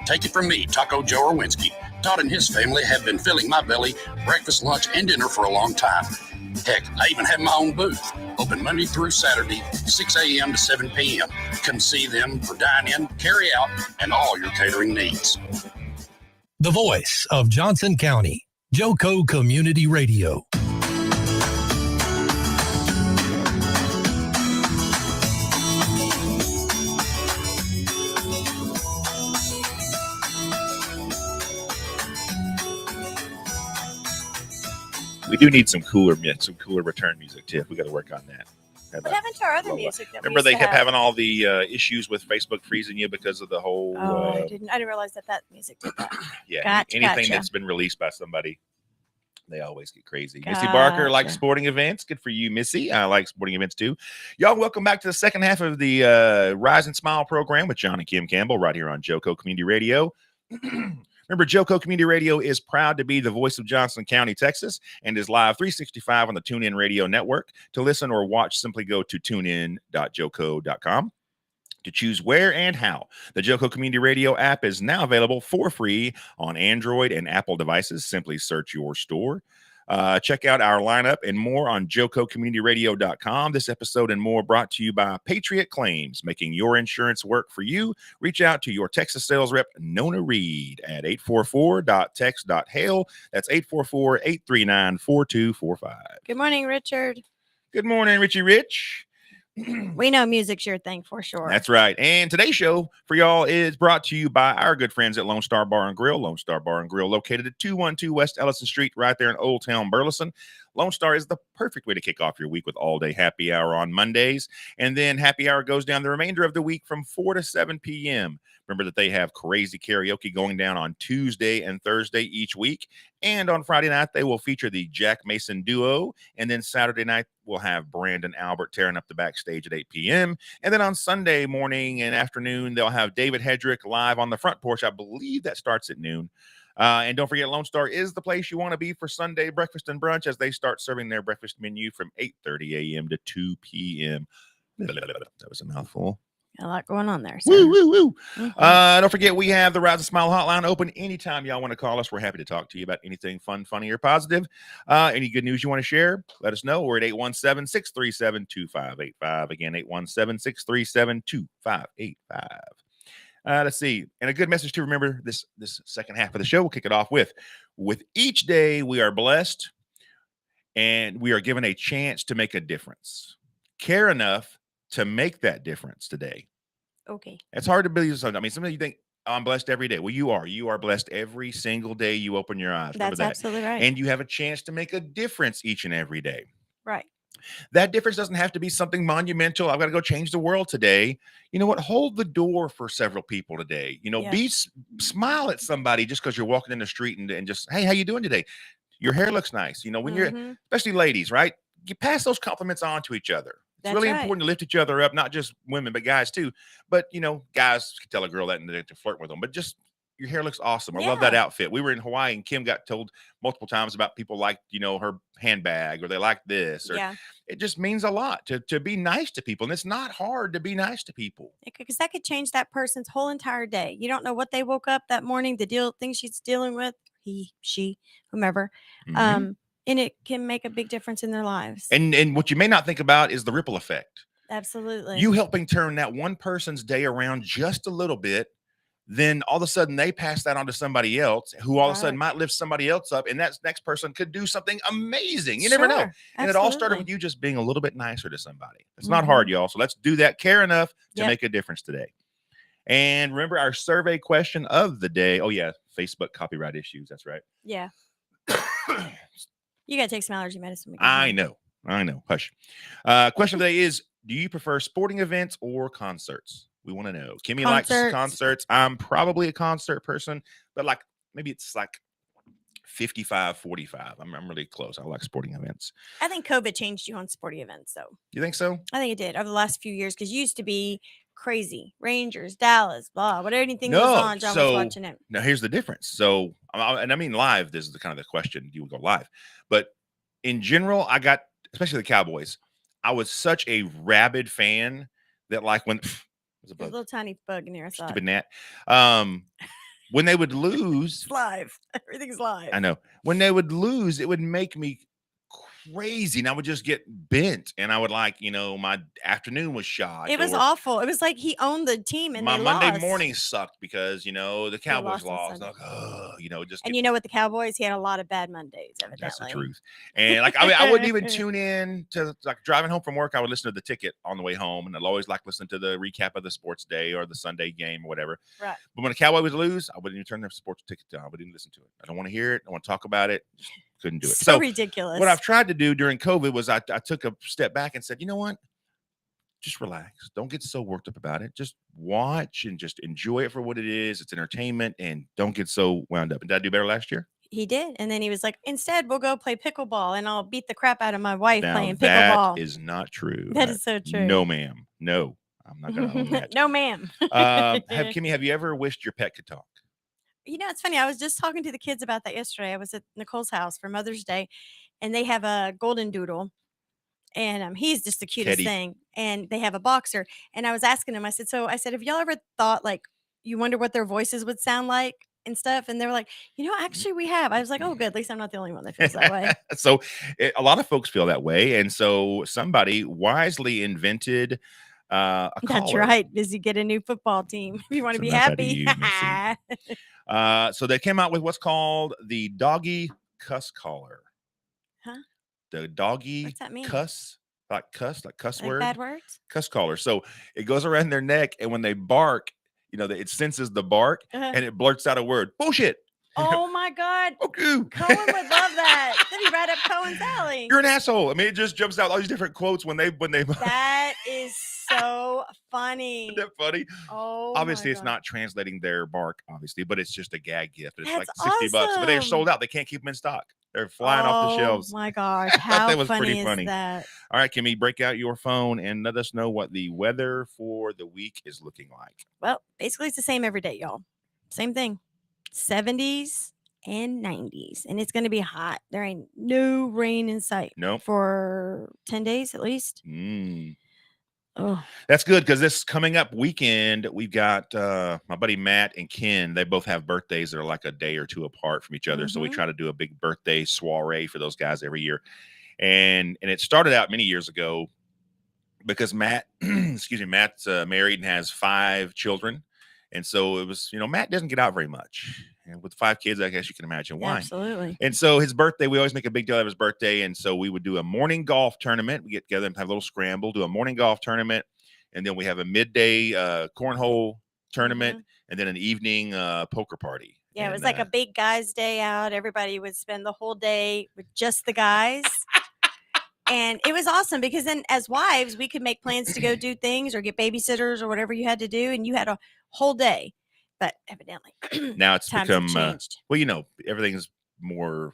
Speaker 7: Take it from me, Taco Joe Orwinski. Todd and his family have been filling my belly breakfast, lunch, and dinner for a long time. Heck, I even have my own booth, open Monday through Saturday, 6 a.m. to 7 p.m. Come see them for dine-in, carry-out, and all your catering needs.
Speaker 3: The voice of Johnson County, Joco Community Radio.
Speaker 4: We do need some cooler return music, Tiff. We got to work on that.
Speaker 5: What happened to our other music? That
Speaker 4: Remember, they kept having all the issues with Facebook freezing you because of the whole.
Speaker 5: I didn't realize that music did that.
Speaker 4: Yeah, anything that's been released by somebody, they always get crazy. Missy Barker likes sporting events. Good for you, Missy. I like sporting events too. Y'all, welcome back to the second half of the Rise and Smile program with John and Kim Campbell right here on Joco Community Radio. Remember, Joco Community Radio is proud to be the voice of Johnson County, Texas, and is live 365 on the TuneIn Radio Network. To listen or watch, simply go to tunein.joco.com. To choose where and how, the Joco Community Radio app is now available for free on Android and Apple devices. Simply search your store. Check out our lineup and more on JocoCommunityRadio.com. This episode and more brought to you by Patriot Claims, making your insurance work for you. Reach out to your Texas sales rep, Nona Reed, at 844.text.hail. That's 844-839-4245.
Speaker 5: Good morning, Richard.
Speaker 4: Good morning, Richie Rich.
Speaker 5: We know music's your thing for sure.
Speaker 4: That's right. And today's show for y'all is brought to you by our good friends at Lone Star Bar and Grill. Lone Star Bar and Grill, located at 212 West Ellison Street, right there in Old Town Burleson. Lone Star is the perfect way to kick off your week with all-day happy hour on Mondays. And then happy hour goes down the remainder of the week from 4 to 7 p.m. Remember that they have crazy karaoke going down on Tuesday and Thursday each week. And on Friday night, they will feature the Jack Mason Duo. And then Saturday night, we'll have Brandon Albert tearing up the backstage at 8 p.m. And then on Sunday morning and afternoon, they'll have David Hedrick live on the front porch. I believe that starts at noon. And don't forget, Lone Star is the place you want to be for Sunday breakfast and brunch as they start serving their breakfast menu from 8:30 a.m. to 2 p.m. That was a mouthful.
Speaker 5: A lot going on there.
Speaker 4: Woo, woo, woo. Don't forget, we have the Rise and Smile hotline open anytime y'all want to call us. We're happy to talk to you about anything fun, funny, or positive. Any good news you want to share, let us know. We're at 817-637-2585. Again, 817-637-2585. Let's see. And a good message to remember this second half of the show. We'll kick it off with each day we are blessed and we are given a chance to make a difference. Care enough to make that difference today.
Speaker 5: Okay.
Speaker 4: It's hard to believe sometimes. I mean, sometimes you think, oh, I'm blessed every day. Well, you are. You are blessed every single day you open your eyes.
Speaker 5: That's absolutely right.
Speaker 4: And you have a chance to make a difference each and every day.
Speaker 5: Right.
Speaker 4: That difference doesn't have to be something monumental. I've got to go change the world today. You know what? Hold the door for several people today. You know, smile at somebody just because you're walking in the street and just, hey, how you doing today? Your hair looks nice. You know, when you're, especially ladies, right? You pass those compliments on to each other. It's really important to lift each other up, not just women, but guys too. But, you know, guys can tell a girl that and to flirt with them. But just, your hair looks awesome. I love that outfit. We were in Hawaii and Kim got told multiple times about people like, you know, her handbag or they like this. Or it just means a lot to be nice to people. And it's not hard to be nice to people.
Speaker 5: Because that could change that person's whole entire day. You don't know what they woke up that morning, things she's dealing with, he, she, whomever. And it can make a big difference in their lives.
Speaker 4: And what you may not think about is the ripple effect.
Speaker 5: Absolutely.
Speaker 4: You helping turn that one person's day around just a little bit, then all of a sudden they pass that on to somebody else who all of a sudden might lift somebody else up, and that next person could do something amazing. You never know. And it all started with you just being a little bit nicer to somebody. It's not hard, y'all. So let's do that. Care enough to make a difference today. And remember our survey question of the day. Oh, yeah. Facebook copyright issues. That's right.
Speaker 5: Yeah. You got to take some allergy medicine.
Speaker 4: I know. Hush. Question of the day is, do you prefer sporting events or concerts? We want to know. Kimmy likes concerts. I'm probably a concert person, but like maybe it's like 55-45. I'm really close. I like sporting events.
Speaker 5: I think COVID changed you on sporting events, though.
Speaker 4: You think so?
Speaker 5: I think it did over the last few years because you used to be crazy. Rangers, Dallas, blah, whatever anything was
Speaker 4: No.
Speaker 5: on, John was
Speaker 4: So
Speaker 5: watching it.
Speaker 4: now here's the difference. So, and I mean live, this is the kind of the question, you would go live. But in general, I got, especially the Cowboys, I was such a rabid fan that like when there's a
Speaker 5: There's a
Speaker 4: bug,
Speaker 5: little tiny bug in here. I saw
Speaker 4: stupid
Speaker 5: it.
Speaker 4: gnat. When they would lose,
Speaker 5: It's live. Everything's live.
Speaker 4: I know. When they would lose, it would make me crazy. And I would just get bent. And I would like, my afternoon was shot.
Speaker 5: It was
Speaker 4: or
Speaker 5: awful. It was like he owned the team and
Speaker 4: my
Speaker 5: they
Speaker 4: Monday
Speaker 5: lost.
Speaker 4: morning sucked because, the Cowboys
Speaker 5: lost on
Speaker 4: lost.
Speaker 5: Sunday.
Speaker 4: Like, just
Speaker 5: And you know, with the Cowboys, he had a lot of bad Mondays, evidently.
Speaker 4: that's the truth. And like, I mean, I wouldn't even tune in to like driving home from work. I would listen to the ticket on the way home, and I'd always like listen to the recap of the sports day or the Sunday game or whatever.
Speaker 5: Right.
Speaker 4: But when the Cowboys would lose, I wouldn't even turn their sports ticket down. I wouldn't even listen to it. I don't want to hear it. I want to talk about it. Just couldn't do it.
Speaker 5: So ridiculous.
Speaker 4: What I've tried to do during COVID was I took a step back and said, you know what? Just relax. Don't get so worked up about it. Just watch and just enjoy it for what it is. It's entertainment, and don't get so wound up. And did I do better last year?
Speaker 5: He did. And then he was like, instead, we'll go play pickleball and I'll beat the crap out of my wife
Speaker 4: Now,
Speaker 5: playing
Speaker 4: that
Speaker 5: pickleball.
Speaker 4: is not true.
Speaker 5: That is so true.
Speaker 4: No, ma'am. No, I'm not going to own that.
Speaker 5: No, ma'am.
Speaker 4: Kimmy, have you ever wished your pet could talk?
Speaker 5: You know, it's funny. I was just talking to the kids about that yesterday. I was at Nicole's house for Mother's Day, and they have a golden doodle, and he's just the cutest
Speaker 4: Teddy.
Speaker 5: thing. And they have a boxer, and I was asking him. I said, have y'all ever thought like you wonder what their voices would sound like and stuff? And they were like, actually, we have. I was like, oh, good. At least I'm not the only one that feels that way.
Speaker 4: So a lot of folks feel that way, and so somebody wisely invented a collar.
Speaker 5: That's right. Is you get a new football team if you want to be
Speaker 4: Enough out of
Speaker 5: happy.
Speaker 4: you, Missy. So they came out with what's called the doggy cuss collar.
Speaker 5: Huh?
Speaker 4: The doggy
Speaker 5: What's that mean?
Speaker 4: cuss like cuss
Speaker 5: Like
Speaker 4: word.
Speaker 5: bad words?
Speaker 4: Cuss collar. So it goes around their neck, and when they bark, it senses the bark, and it blurts out a word. Bullshit.
Speaker 5: Oh my God.
Speaker 4: Okay.
Speaker 5: Cohen would love that. That'd be right up Cohen's alley.
Speaker 4: You're an asshole. I mean, it just jumps out all these different quotes when they.
Speaker 5: That is so funny.
Speaker 4: Isn't that funny?
Speaker 5: Oh,
Speaker 4: obviously,
Speaker 5: my
Speaker 4: it's
Speaker 5: God.
Speaker 4: not translating their bark, obviously, but it's just a gag gift. It's like
Speaker 5: That's
Speaker 4: $60, but they're
Speaker 5: awesome.
Speaker 4: sold out. They can't keep them in stock. They're flying off the shelves.
Speaker 5: Oh my gosh.
Speaker 4: I thought
Speaker 5: How
Speaker 4: that was pretty
Speaker 5: funny
Speaker 4: funny.
Speaker 5: is that?
Speaker 4: All right, Kimmy, break out your phone and let us know what the weather for the week is looking like.
Speaker 5: Well, basically, it's the same every day, y'all. Same thing. 70s and 90s. And it's going to be hot. There ain't no rain in sight.
Speaker 4: Nope.
Speaker 5: For 10 days at least. Oh,
Speaker 4: That's good, because this coming up weekend, we've got my buddy Matt and Ken. They both have birthdays that are like a day or two apart from each other. So we try to do a big birthday soiree for those guys every year. And it started out many years ago because Matt, Matt's married and has 5 children. And so it was, Matt doesn't get out very much. And with 5 kids, I guess you can imagine why.
Speaker 5: absolutely.
Speaker 4: And so his birthday, we always make a big deal of his birthday. And so we would do a morning golf tournament. We get together and have a little scramble, do a morning golf tournament. And then we have a midday cornhole tournament, and then an evening poker party.
Speaker 5: Yeah,
Speaker 4: and,
Speaker 5: it was like a big guys' day out. Everybody would spend the whole day with just the guys. And it was awesome because then as wives, we could make plans to go do things or get babysitters or whatever you had to do. And you had a whole day. But evidently,
Speaker 4: now it's
Speaker 5: times have
Speaker 4: become,
Speaker 5: changed.
Speaker 4: Everything's more.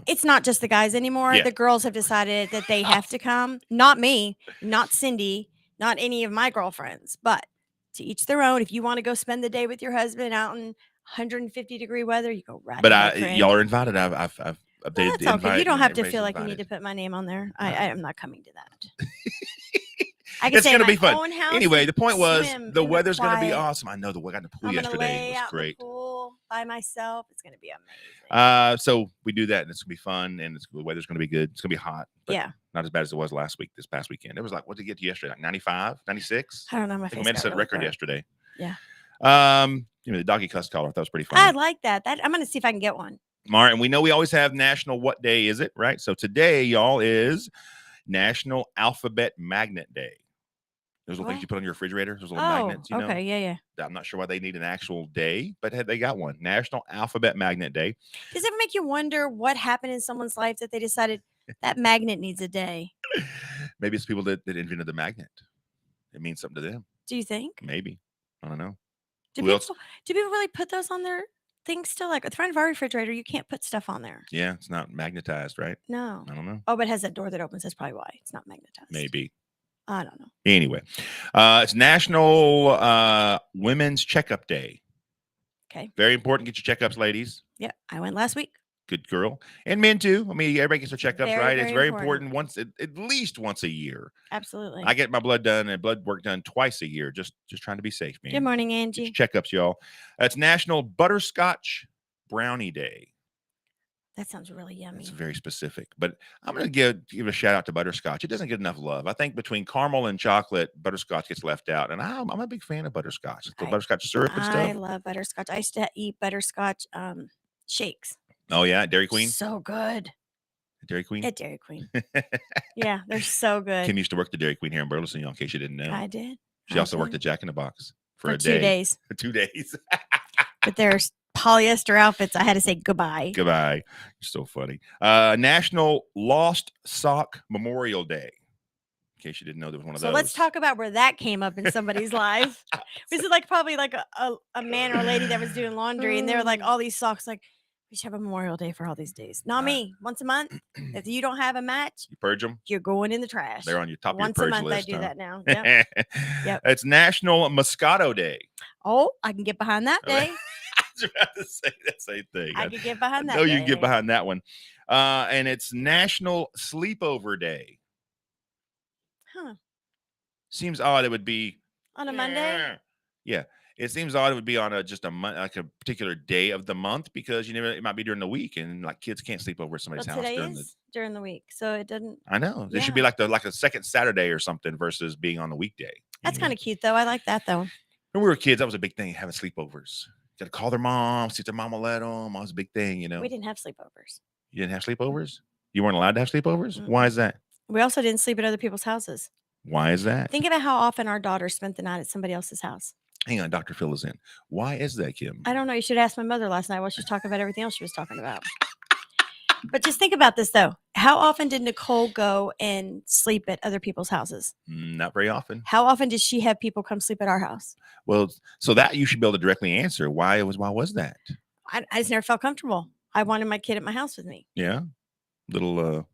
Speaker 5: It's not just the guys anymore.
Speaker 4: Yeah.
Speaker 5: The girls have decided that they have to come. Not me, not Cindy, not any of my girlfriends, but to each their own. If you want to go spend the day with your husband out in 150-degree weather, you go right ahead, friend.
Speaker 4: Y'all are invited. I've updated
Speaker 5: That's okay. You don't have to feel like
Speaker 4: invited.
Speaker 5: you need to put my name on there. I am not coming to that.
Speaker 4: It's going to be fun.
Speaker 5: Own house
Speaker 4: Anyway,
Speaker 5: and
Speaker 4: the point was
Speaker 5: swim
Speaker 4: the
Speaker 5: in
Speaker 4: weather's going to be
Speaker 5: quiet.
Speaker 4: awesome. I know we got in the pool
Speaker 5: I'm gonna
Speaker 4: yesterday.
Speaker 5: lay
Speaker 4: It was
Speaker 5: out in
Speaker 4: great.
Speaker 5: the pool by myself. It's going to be amazing.
Speaker 4: So we do that, and it's going to be fun, and the weather's going to be good. It's going to be hot. But
Speaker 5: Yeah.
Speaker 4: not as bad as it was this past weekend. It was like, what did it get to yesterday? Like 95, 96?
Speaker 5: I don't know. My
Speaker 4: I think
Speaker 5: face
Speaker 4: I made
Speaker 5: got
Speaker 4: a
Speaker 5: really
Speaker 4: record
Speaker 5: burnt.
Speaker 4: yesterday.
Speaker 5: Yeah.
Speaker 4: The doggy cuss collar. I thought was pretty fun.
Speaker 5: I like that. I'm going to see if I can get one.
Speaker 4: Martin, we know we always have National What Day Is It, right? So today, y'all, is National Alphabet Magnet Day. Those little things
Speaker 5: What?
Speaker 4: you put on your refrigerator. Those little
Speaker 5: Oh,
Speaker 4: magnets,
Speaker 5: okay. Yeah.
Speaker 4: I'm not sure why they need an actual day, but they got one. National Alphabet Magnet Day.
Speaker 5: Does it ever make you wonder what happened in someone's life that they decided that magnet needs a day?
Speaker 4: Maybe it's people that invented the magnet. It means something to them.
Speaker 5: Do you think?
Speaker 4: Maybe. I don't know.
Speaker 5: Do
Speaker 4: Who else?
Speaker 5: people really put those on their things still like the front of our refrigerator, you can't put stuff on there.
Speaker 4: Yeah, it's not magnetized, right?
Speaker 5: No.
Speaker 4: I don't know.
Speaker 5: Oh, but it has that door that opens. That's probably why it's not magnetized.
Speaker 4: Maybe.
Speaker 5: I don't know.
Speaker 4: Anyway, it's National Women's Checkup Day.
Speaker 5: Okay.
Speaker 4: Very important. Get your checkups, ladies.
Speaker 5: Yeah, I went last week.
Speaker 4: Good girl. And men too. I mean, everybody gets their checkups,
Speaker 5: Very,
Speaker 4: right? It's
Speaker 5: very
Speaker 4: very important once, at least once a year.
Speaker 5: Absolutely.
Speaker 4: I get my blood done and blood work done twice a year. Just trying to be safe, man.
Speaker 5: Good morning,
Speaker 4: Get
Speaker 5: Angie.
Speaker 4: your checkups, y'all. It's National Butterscotch Brownie Day.
Speaker 5: That sounds really yummy.
Speaker 4: It's very specific, but I'm going to give a shout out to butterscotch. It doesn't get enough love. I think between caramel and chocolate, butterscotch gets left out, and I'm a big fan of butterscotch. The butterscotch syrup and
Speaker 5: I
Speaker 4: stuff.
Speaker 5: love butterscotch. I used to eat butterscotch shakes.
Speaker 4: Oh yeah, Dairy Queen.
Speaker 5: So good.
Speaker 4: Dairy Queen.
Speaker 5: At Dairy Queen. Yeah, they're so good.
Speaker 4: Kim used to work the Dairy Queen here in Burleson, in case you didn't know.
Speaker 5: I did.
Speaker 4: She also worked at Jack in the Box for a
Speaker 5: 2
Speaker 4: day.
Speaker 5: days.
Speaker 4: 2 days.
Speaker 5: With their polyester outfits, I had to say goodbye.
Speaker 4: Goodbye. You're so funny. National Lost Sock Memorial Day. In case you didn't know, there was one of those.
Speaker 5: So let's talk about where that came up in somebody's life. This is like probably like a man or a lady that was doing laundry, and they were like all these socks. Like, we should have a Memorial Day for all these days. Not me. Once a month. If you don't have a match,
Speaker 4: you purge them.
Speaker 5: You're going in the trash.
Speaker 4: They're on your top
Speaker 5: Once
Speaker 4: of your
Speaker 5: a
Speaker 4: purge
Speaker 5: month,
Speaker 4: list.
Speaker 5: I do that now. Yep. Yep.
Speaker 4: It's National Moscato Day.
Speaker 5: Oh, I can get behind that day.
Speaker 4: I was about to say that same thing.
Speaker 5: I can get behind that.
Speaker 4: No,
Speaker 5: day.
Speaker 4: you can get behind that one. And it's National Sleepover Day.
Speaker 5: Huh.
Speaker 4: Seems odd it would be
Speaker 5: on a Monday.
Speaker 4: Yeah. It seems odd it would be on a like a particular day of the month, because it might be during the week, and like kids can't sleep over at somebody's house
Speaker 5: during the week, so it doesn't.
Speaker 4: I know. It should be like a second Saturday or something versus being on the weekday.
Speaker 5: That's kind of cute though. I like that though.
Speaker 4: When we were kids, that was a big thing, having sleepovers. Got to call their mom, see if their mom will let them. That was a big thing, you know.
Speaker 5: We didn't have sleepovers.
Speaker 4: You didn't have sleepovers? You weren't allowed to have sleepovers? Mm-hmm. Why is that?
Speaker 5: We also didn't sleep at other people's houses.
Speaker 4: Why is that?
Speaker 5: Think about how often our daughter spent the night at somebody else's house.
Speaker 4: Hang on, Dr. Phil is in. Why is that, Kim?
Speaker 5: I don't know. You should ask my mother last night while she was talking about everything else she was talking about. But just think about this, though. How often did Nicole go and sleep at other people's houses?
Speaker 4: Not very often.
Speaker 5: How often did she have people come sleep at our house?
Speaker 4: Well, so that you should be able to directly answer. Why was that?
Speaker 5: I just never felt comfortable. I wanted my kid at my house with me.
Speaker 4: Yeah. Little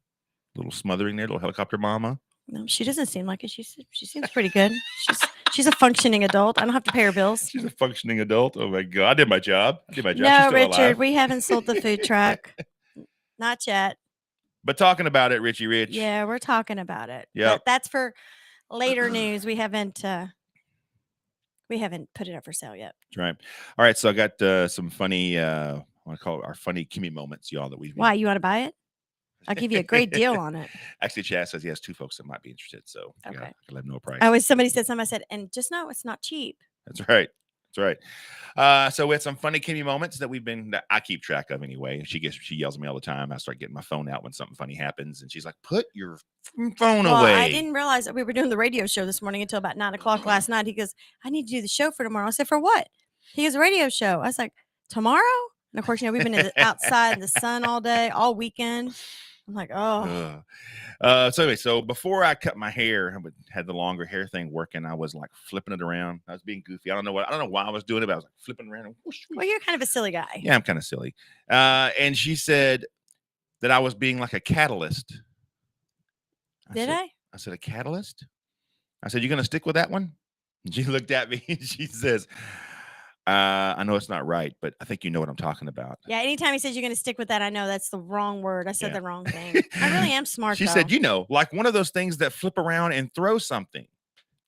Speaker 4: smothering there, little helicopter mama.
Speaker 5: No, she doesn't seem like it. She seems pretty good. She's a functioning adult. I don't have to pay her bills.
Speaker 4: She's a functioning adult. Oh my God. I did my job.
Speaker 5: No, Richard, we haven't sold the food truck. Not yet.
Speaker 4: But talking about it, Richie Rich.
Speaker 5: Yeah, we're talking about it.
Speaker 4: Yeah.
Speaker 5: That's for later news. We haven't put it up for sale yet.
Speaker 4: That's right. All right. So I got some funny, I want to call it our funny Kimmy moments, y'all, that we've.
Speaker 5: Why? You want to buy it? I'll give you a great deal on it.
Speaker 4: Actually, Chad says he has 2 folks that might be interested. So
Speaker 5: okay.
Speaker 4: I can let him know a price.
Speaker 5: Somebody said something. I said, and just know it's not cheap.
Speaker 4: That's right. That's right. So we had some funny Kimmy moments that I keep track of anyway. She yells at me all the time. I start getting my phone out when something funny happens, and she's like, "Put your phone away."
Speaker 5: I didn't realize that we were doing the radio show this morning until about 9:00 last night. He goes, "I need to do the show for tomorrow." I said, "For what?" He goes, "A radio show." I was like, "Tomorrow?" And of course, we've been outside in the sun all day, all weekend. I'm like, oh.
Speaker 4: So before I cut my hair, I had the longer hair thing working. I was like flipping it around. I was being goofy. I don't know why I was doing it, but I was like flipping around. And whoosh, whoosh.
Speaker 5: Well, you're kind of a silly guy.
Speaker 4: Yeah, I'm kind of silly. And she said that I was being like a catalyst. I said, a catalyst? I said, "You going to stick with that one?" And she looked at me and she says, I know it's not right, but I think you know what I'm talking about.
Speaker 5: Yeah, anytime he says you're going to stick with that, I know that's the wrong word. I said the wrong thing. I really am smart,
Speaker 4: She said, like one of those things that flip around and throw something.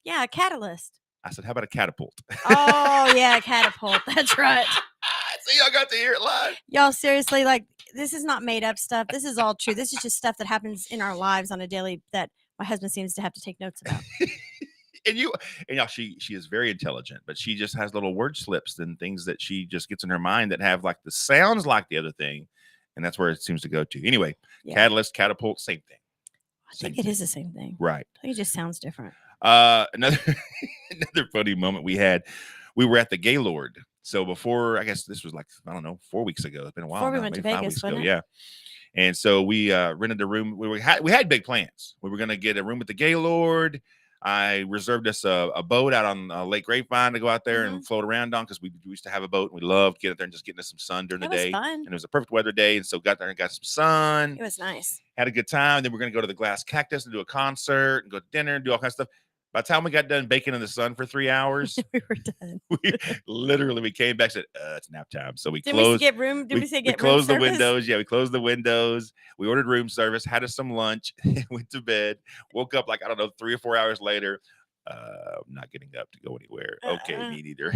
Speaker 5: Yeah, a catalyst.
Speaker 4: I said, how about a catapult?
Speaker 5: Oh, yeah, a catapult. That's right.
Speaker 4: See, y'all got to hear it live.
Speaker 5: Y'all, seriously, like, this is not made up stuff. This is all true. This is just stuff that happens in our lives on a daily that my husband seems to have to take notes about.
Speaker 4: And y'all, she is very intelligent, but she just has little word slips and things that she just gets in her mind that have like the sounds like the other thing, and that's where it seems to go to. Anyway, catalyst, catapult, same thing.
Speaker 5: I think it is the same thing,
Speaker 4: right?
Speaker 5: I think it just sounds different.
Speaker 4: Another funny moment we had. We were at the Gaylord. So before, I guess this was like 4 weeks ago. It's been a while.
Speaker 5: Before we
Speaker 4: now,
Speaker 5: went to
Speaker 4: maybe
Speaker 5: Vegas,
Speaker 4: 5 weeks ago,
Speaker 5: wasn't it?
Speaker 4: yeah. And so we rented a room. We had big plans. We were going to get a room at the Gaylord. I reserved us a boat out on Lake Grapevine to go out there
Speaker 5: Mhm.
Speaker 4: and float around on because we used to have a boat and we loved getting out there and just getting us some sun during the
Speaker 5: It was
Speaker 4: day.
Speaker 5: fun.
Speaker 4: And it was a perfect weather day. And so got there and got some sun.
Speaker 5: It was nice.
Speaker 4: Had a good time. Then we're going to go to the Glass Cactus and do a concert and go to dinner and do all kinds of stuff. By the time we got done baking in the sun for 3 hours,
Speaker 5: We were done.
Speaker 4: we came back and said, it's nap time. So we
Speaker 5: Did we
Speaker 4: closed.
Speaker 5: get room? Did we say
Speaker 4: We
Speaker 5: get room
Speaker 4: closed the
Speaker 5: service?
Speaker 4: windows. Yeah, we closed the windows. We ordered room service, had us some lunch, went to bed, woke up like, I don't know, 3 or 4 hours later. I'm not getting up to go anywhere. Okay, me neither.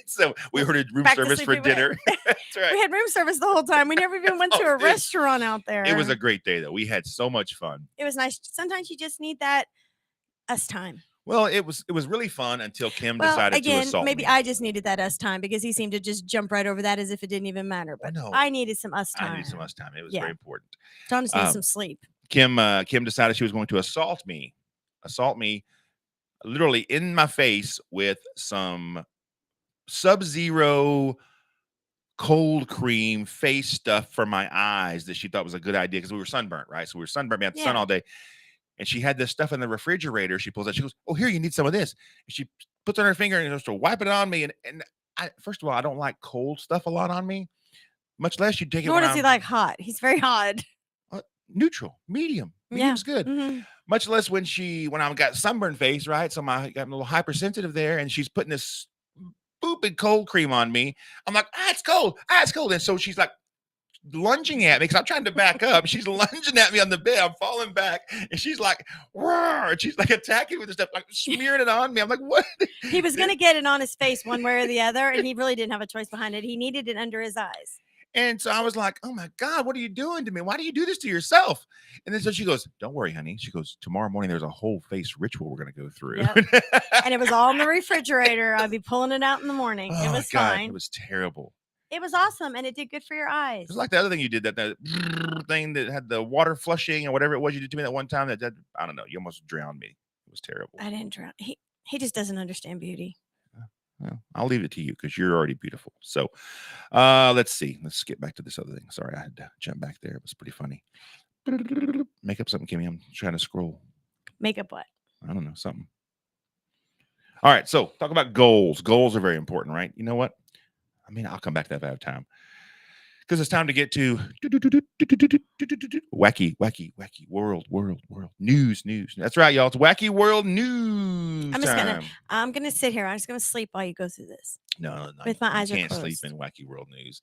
Speaker 4: So we ordered room
Speaker 5: Back to
Speaker 4: service for
Speaker 5: sleepy wet.
Speaker 4: dinner. That's right.
Speaker 5: We had room service the whole time. We never even went to
Speaker 4: Oh,
Speaker 5: a restaurant out there.
Speaker 4: It was a great day, though. We had so much fun.
Speaker 5: It was nice. Sometimes you just need that us time.
Speaker 4: Well, it was really fun until Kim
Speaker 5: Well,
Speaker 4: decided to
Speaker 5: again,
Speaker 4: assault
Speaker 5: maybe
Speaker 4: me.
Speaker 5: I just needed that us time because he seemed to just jump right over that as if it didn't even matter. But
Speaker 4: no.
Speaker 5: I needed some us time.
Speaker 4: I needed some us time. It was
Speaker 5: Yeah.
Speaker 4: very important.
Speaker 5: John just needed some sleep.
Speaker 4: Kim decided she was going to assault me literally in my face with some Sub-Zero cold cream face stuff for my eyes that she thought was a good idea because we were sunburnt, right? So we were sunburnt, we had the sun
Speaker 5: Yeah.
Speaker 4: all day. And she had this stuff in the refrigerator. She pulls out, she goes, "Oh, here, you need some of this." And she puts on her finger and goes to wipe it on me. And I, first of all, I don't like cold stuff a lot on me, much less you take it
Speaker 5: Nor
Speaker 4: when
Speaker 5: does he
Speaker 4: I'm
Speaker 5: like hot. He's very hot.
Speaker 4: neutral, medium.
Speaker 5: Yeah.
Speaker 4: Medium's good.
Speaker 5: Mhm.
Speaker 4: Much less when I've got sunburned face, right? So I got a little hypersensitive there, and she's putting this stupid cold cream on me. I'm like, it's cold. It's cold. And so she's like lunging at me because I'm trying to back up. She's lunging at me on the bed. I'm falling back, and she's like, "Roar!" And she's like attacking with this stuff, like smearing it on me. I'm like, what?
Speaker 5: He was going to get it on his face one way or the other, and he really didn't have a choice behind it. He needed it under his eyes.
Speaker 4: And so I was like, "Oh my God, what are you doing to me? Why do you do this to yourself?" And then so she goes, "Don't worry, honey." She goes, "Tomorrow morning, there's a whole face ritual we're going to go through."
Speaker 5: Yep. And it was all in the refrigerator. I'd be pulling it out in the morning.
Speaker 4: Oh
Speaker 5: It was
Speaker 4: God,
Speaker 5: fine.
Speaker 4: it was terrible.
Speaker 5: It was awesome, and it did good for your eyes.
Speaker 4: It was like the other thing you did, that thing that had the water flushing or whatever it was you did to me that one time that I don't know, you almost drowned me. It was terrible.
Speaker 5: I didn't drown. He just doesn't understand beauty.
Speaker 4: Well, I'll leave it to you because you're already beautiful. So let's see. Let's get back to this other thing. Sorry, I had to jump back there. It was pretty funny. Make up something, Kimmy. I'm trying to scroll.
Speaker 5: Make up what?
Speaker 4: I don't know, something. All right, so talk about goals. Goals are very important, right? You know what? I mean, I'll come back to that if I have time. Because it's time to get to wacky world news. That's right, y'all. It's wacky world news.
Speaker 5: I'm gonna sit here. I'm just gonna sleep while you go through this.
Speaker 4: No,
Speaker 5: with my eyes are
Speaker 4: can't
Speaker 5: closed.
Speaker 4: sleep in wacky world news.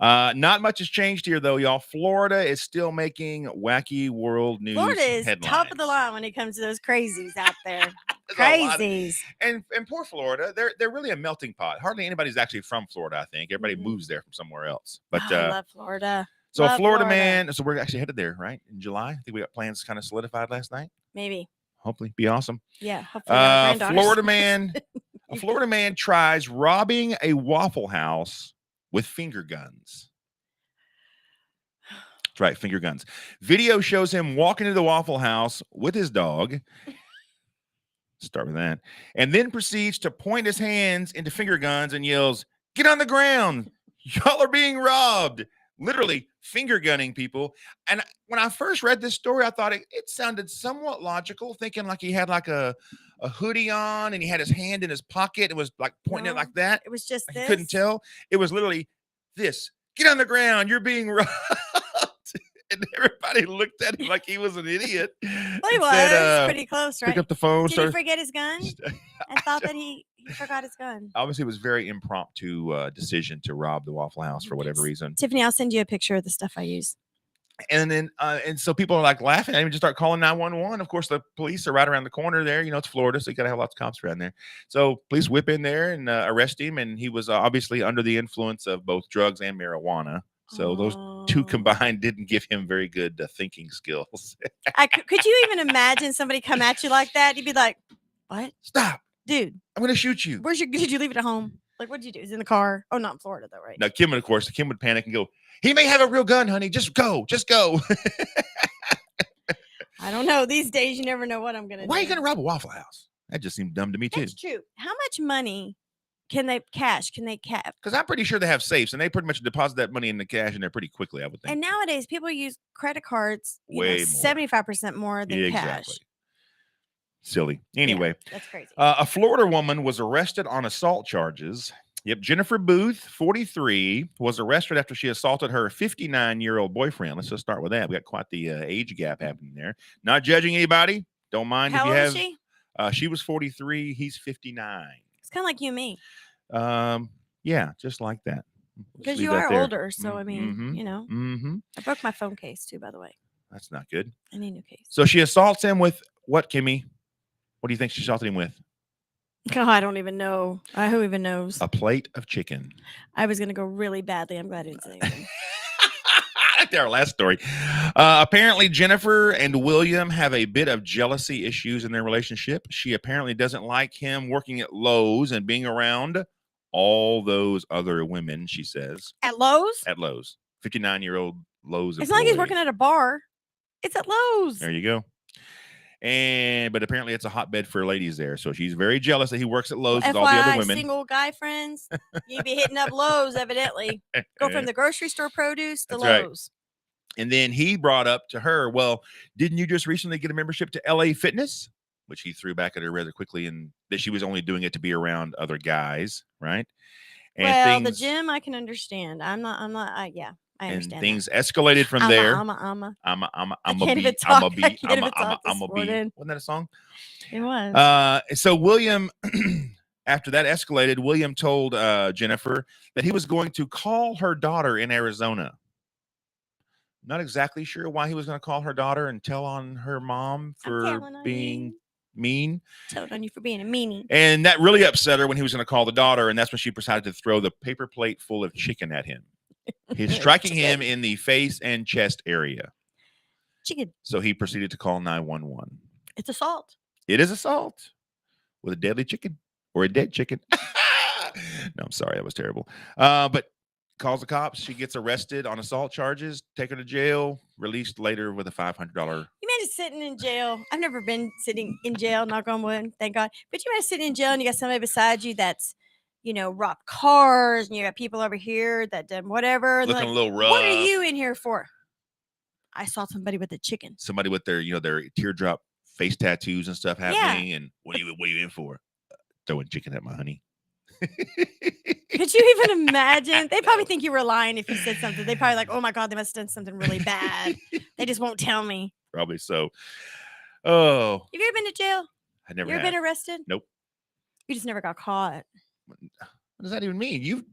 Speaker 4: Not much has changed here, though, y'all. Florida is still making wacky world news.
Speaker 5: Florida is
Speaker 4: headlines.
Speaker 5: top of the line when it comes to those crazies out there.
Speaker 4: There's a lot of-
Speaker 5: Crazies.
Speaker 4: And poor Florida, they're really a melting pot. Hardly anybody's actually from Florida. I think everybody moves there from somewhere else. But
Speaker 5: I love Florida.
Speaker 4: so
Speaker 5: Love
Speaker 4: a Florida
Speaker 5: Florida.
Speaker 4: man. So we're actually headed there, right? In July. I think we got plans kind of solidified last night.
Speaker 5: Maybe.
Speaker 4: Hopefully, be awesome.
Speaker 5: Yeah. Hopefully our granddaughters.
Speaker 4: Florida man. A Florida man tries robbing a Waffle House with finger guns. That's right, finger guns. Video shows him walking into the Waffle House with his dog. Start with that. And then proceeds to point his hands into finger guns and yells, "Get on the ground. Y'all are being robbed." Literally finger gunning people. And when I first read this story, I thought it sounded somewhat logical, thinking like he had like a hoodie on and he had his hand in his pocket and was like pointing it like that.
Speaker 5: It was just
Speaker 4: Like
Speaker 5: this.
Speaker 4: you couldn't tell. It was literally this. "Get on the ground. You're being robbed." And everybody looked at him like he was an idiot.
Speaker 5: Well, he was pretty close, right?
Speaker 4: Pick up the phone.
Speaker 5: Did he forget his gun? I thought that he forgot his gun.
Speaker 4: Obviously, it was very impromptu decision to rob the Waffle House for whatever reason.
Speaker 5: Tiffany, I'll send you a picture of the stuff I use.
Speaker 4: And then, and so people are like laughing at him and just start calling 911. Of course, the police are right around the corner there. You know, it's Florida, so you got to have lots of cops around there. So police whip in there and arrest him. And he was obviously under the influence of both drugs and marijuana. So those two combined didn't give him very good thinking skills.
Speaker 5: Could you even imagine somebody come at you like that? You'd be like, "What?
Speaker 4: Stop,
Speaker 5: dude!
Speaker 4: I'm going to shoot you."
Speaker 5: Did you leave it at home? Like, what did you do? Is it in the car? Oh, not in Florida though, right?
Speaker 4: Now, Kim would panic and go, "He may have a real gun, honey. Just go.
Speaker 5: I don't know. These days, you never know what I'm going to do.
Speaker 4: Why are you going to rob a Waffle House? That just seemed dumb to me, too.
Speaker 5: That's true. How much money can they cap?
Speaker 4: Because I'm pretty sure they have safes, and they pretty much deposit that money in the cash in there pretty quickly, I would think.
Speaker 5: And nowadays, people use credit cards
Speaker 4: Way more.
Speaker 5: 75% more than cash.
Speaker 4: Silly. Anyway,
Speaker 5: that's crazy.
Speaker 4: a Florida woman was arrested on assault charges. Yep, Jennifer Booth, 43, was arrested after she assaulted her 59-year-old boyfriend. Let's just start with that. We got quite the age gap happening there. Not judging anybody. Don't mind
Speaker 5: How
Speaker 4: if you
Speaker 5: old
Speaker 4: have.
Speaker 5: is she?
Speaker 4: She was 43. He's 59.
Speaker 5: It's kind of like you and me.
Speaker 4: Yeah, just like that.
Speaker 5: Because
Speaker 4: leave
Speaker 5: you
Speaker 4: that
Speaker 5: are
Speaker 4: there.
Speaker 5: older, so I mean,
Speaker 4: Mhm,
Speaker 5: you know.
Speaker 4: mhm.
Speaker 5: I broke my phone case too, by the way.
Speaker 4: That's not good.
Speaker 5: I need a new case.
Speaker 4: So she assaults him with what, Kimmy? What do you think she assaulted him with?
Speaker 5: Oh, I don't even know. Who even knows?
Speaker 4: A plate of chicken.
Speaker 5: I was gonna go really badly. I'm glad I didn't say anything.
Speaker 4: Like our last story. Apparently, Jennifer and William have a bit of jealousy issues in their relationship. She apparently doesn't like him working at Lowe's and being around all those other women, she says.
Speaker 5: At Lowe's?
Speaker 4: At Lowe's. 59-year-old Lowe's
Speaker 5: It's not like he's
Speaker 4: employee.
Speaker 5: working at a bar. It's at Lowe's.
Speaker 4: There you go. But apparently it's a hotbed for ladies there. So she's very jealous that he works at Lowe's with all the other
Speaker 5: FYI,
Speaker 4: women.
Speaker 5: single guy friends, you be hitting up Lowe's, evidently. Go from the grocery store produce to
Speaker 4: That's right.
Speaker 5: Lowe's.
Speaker 4: And then he brought up to her, well, didn't you just recently get a membership to LA Fitness? Which he threw back at her rather quickly, and that she was only doing it to be around other guys, right? And
Speaker 5: the gym I can understand. I understand.
Speaker 4: And things escalated from there.
Speaker 5: I'm
Speaker 4: a
Speaker 5: can't
Speaker 4: bee.
Speaker 5: even
Speaker 4: I'm a
Speaker 5: talk.
Speaker 4: bee.
Speaker 5: I can't
Speaker 4: I'm
Speaker 5: even
Speaker 4: a
Speaker 5: talk this
Speaker 4: bee.
Speaker 5: morning.
Speaker 4: Wasn't that a song?
Speaker 5: It was.
Speaker 4: So William, after that escalated, William told Jennifer that he was going to call her daughter in Arizona. Not exactly sure why he was going to call her daughter and tell on her mom for being mean.
Speaker 5: Told on you for being a meanie.
Speaker 4: And that really upset her when he was going to call the daughter, and that's when she decided to throw the paper plate full of chicken at him. He's striking him in the face and chest area.
Speaker 5: Chicken.
Speaker 4: So he proceeded to call 911.
Speaker 5: It's assault.
Speaker 4: It is assault with a deadly chicken or a dead chicken. No, I'm sorry. That was terrible. But calls the cops. She gets arrested on assault charges, take her to jail, released later with a $500.
Speaker 5: You imagine sitting in jail. I've never been sitting in jail, knock on wood, thank God. But you imagine sitting in jail and you got somebody beside you that's, robbed cars, and you got people over here that did whatever.
Speaker 4: Looking a little rough.
Speaker 5: What are you in here for? I saw somebody with a chicken.
Speaker 4: Somebody with their, their teardrop face tattoos and stuff happening. And what are you in for? Throwing chicken at my honey.
Speaker 5: Could you even imagine? They probably think you were lying if you said something. They probably like, oh my God, they must have done something really bad. They just won't tell me.
Speaker 4: Probably so. Oh.
Speaker 5: Have you ever been to jail?
Speaker 4: I never
Speaker 5: You ever
Speaker 4: have.
Speaker 5: been arrested?
Speaker 4: Nope.
Speaker 5: You just never got caught.
Speaker 4: What does that even mean?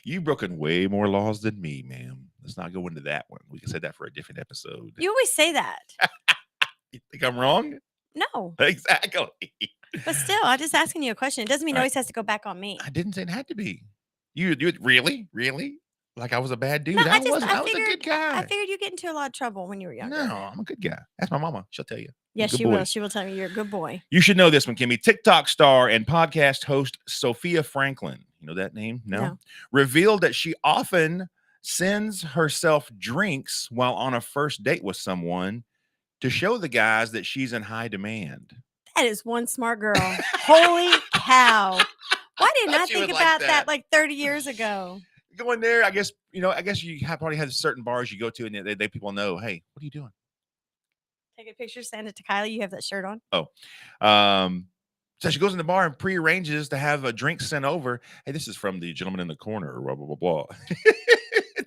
Speaker 4: You've broken way more laws than me, ma'am. Let's not go into that one. We can say that for a different episode.
Speaker 5: You always say that.
Speaker 4: You think I'm wrong?
Speaker 5: No.
Speaker 4: Exactly.
Speaker 5: But still, I'm just asking you a question. It doesn't mean it always has to go back on me.
Speaker 4: I didn't say it had to be. You really? Like I was a bad dude?
Speaker 5: No,
Speaker 4: I was a good guy.
Speaker 5: I figured you get into a lot of trouble when you were younger.
Speaker 4: No, I'm a good guy. Ask my mama. She'll tell you.
Speaker 5: Yes, she will. She will tell me you're a good boy.
Speaker 4: You should know this one, Kimmy. TikTok star and podcast host Sophia Franklin, you know that name? No. Revealed that she often sends herself drinks while on a first date with someone to show the guys that she's in high demand.
Speaker 5: That is one smart girl. Holy cow. Why didn't I think about that like 30 years ago?
Speaker 4: Go in there, I guess you probably have certain bars you go to and they people know, hey, what are you doing?
Speaker 5: Take a picture, send it to Kylie. You have that shirt on.
Speaker 4: So she goes in the bar and prearranges to have a drink sent over. Hey, this is from the gentleman in the corner, blah, blah, blah, blah.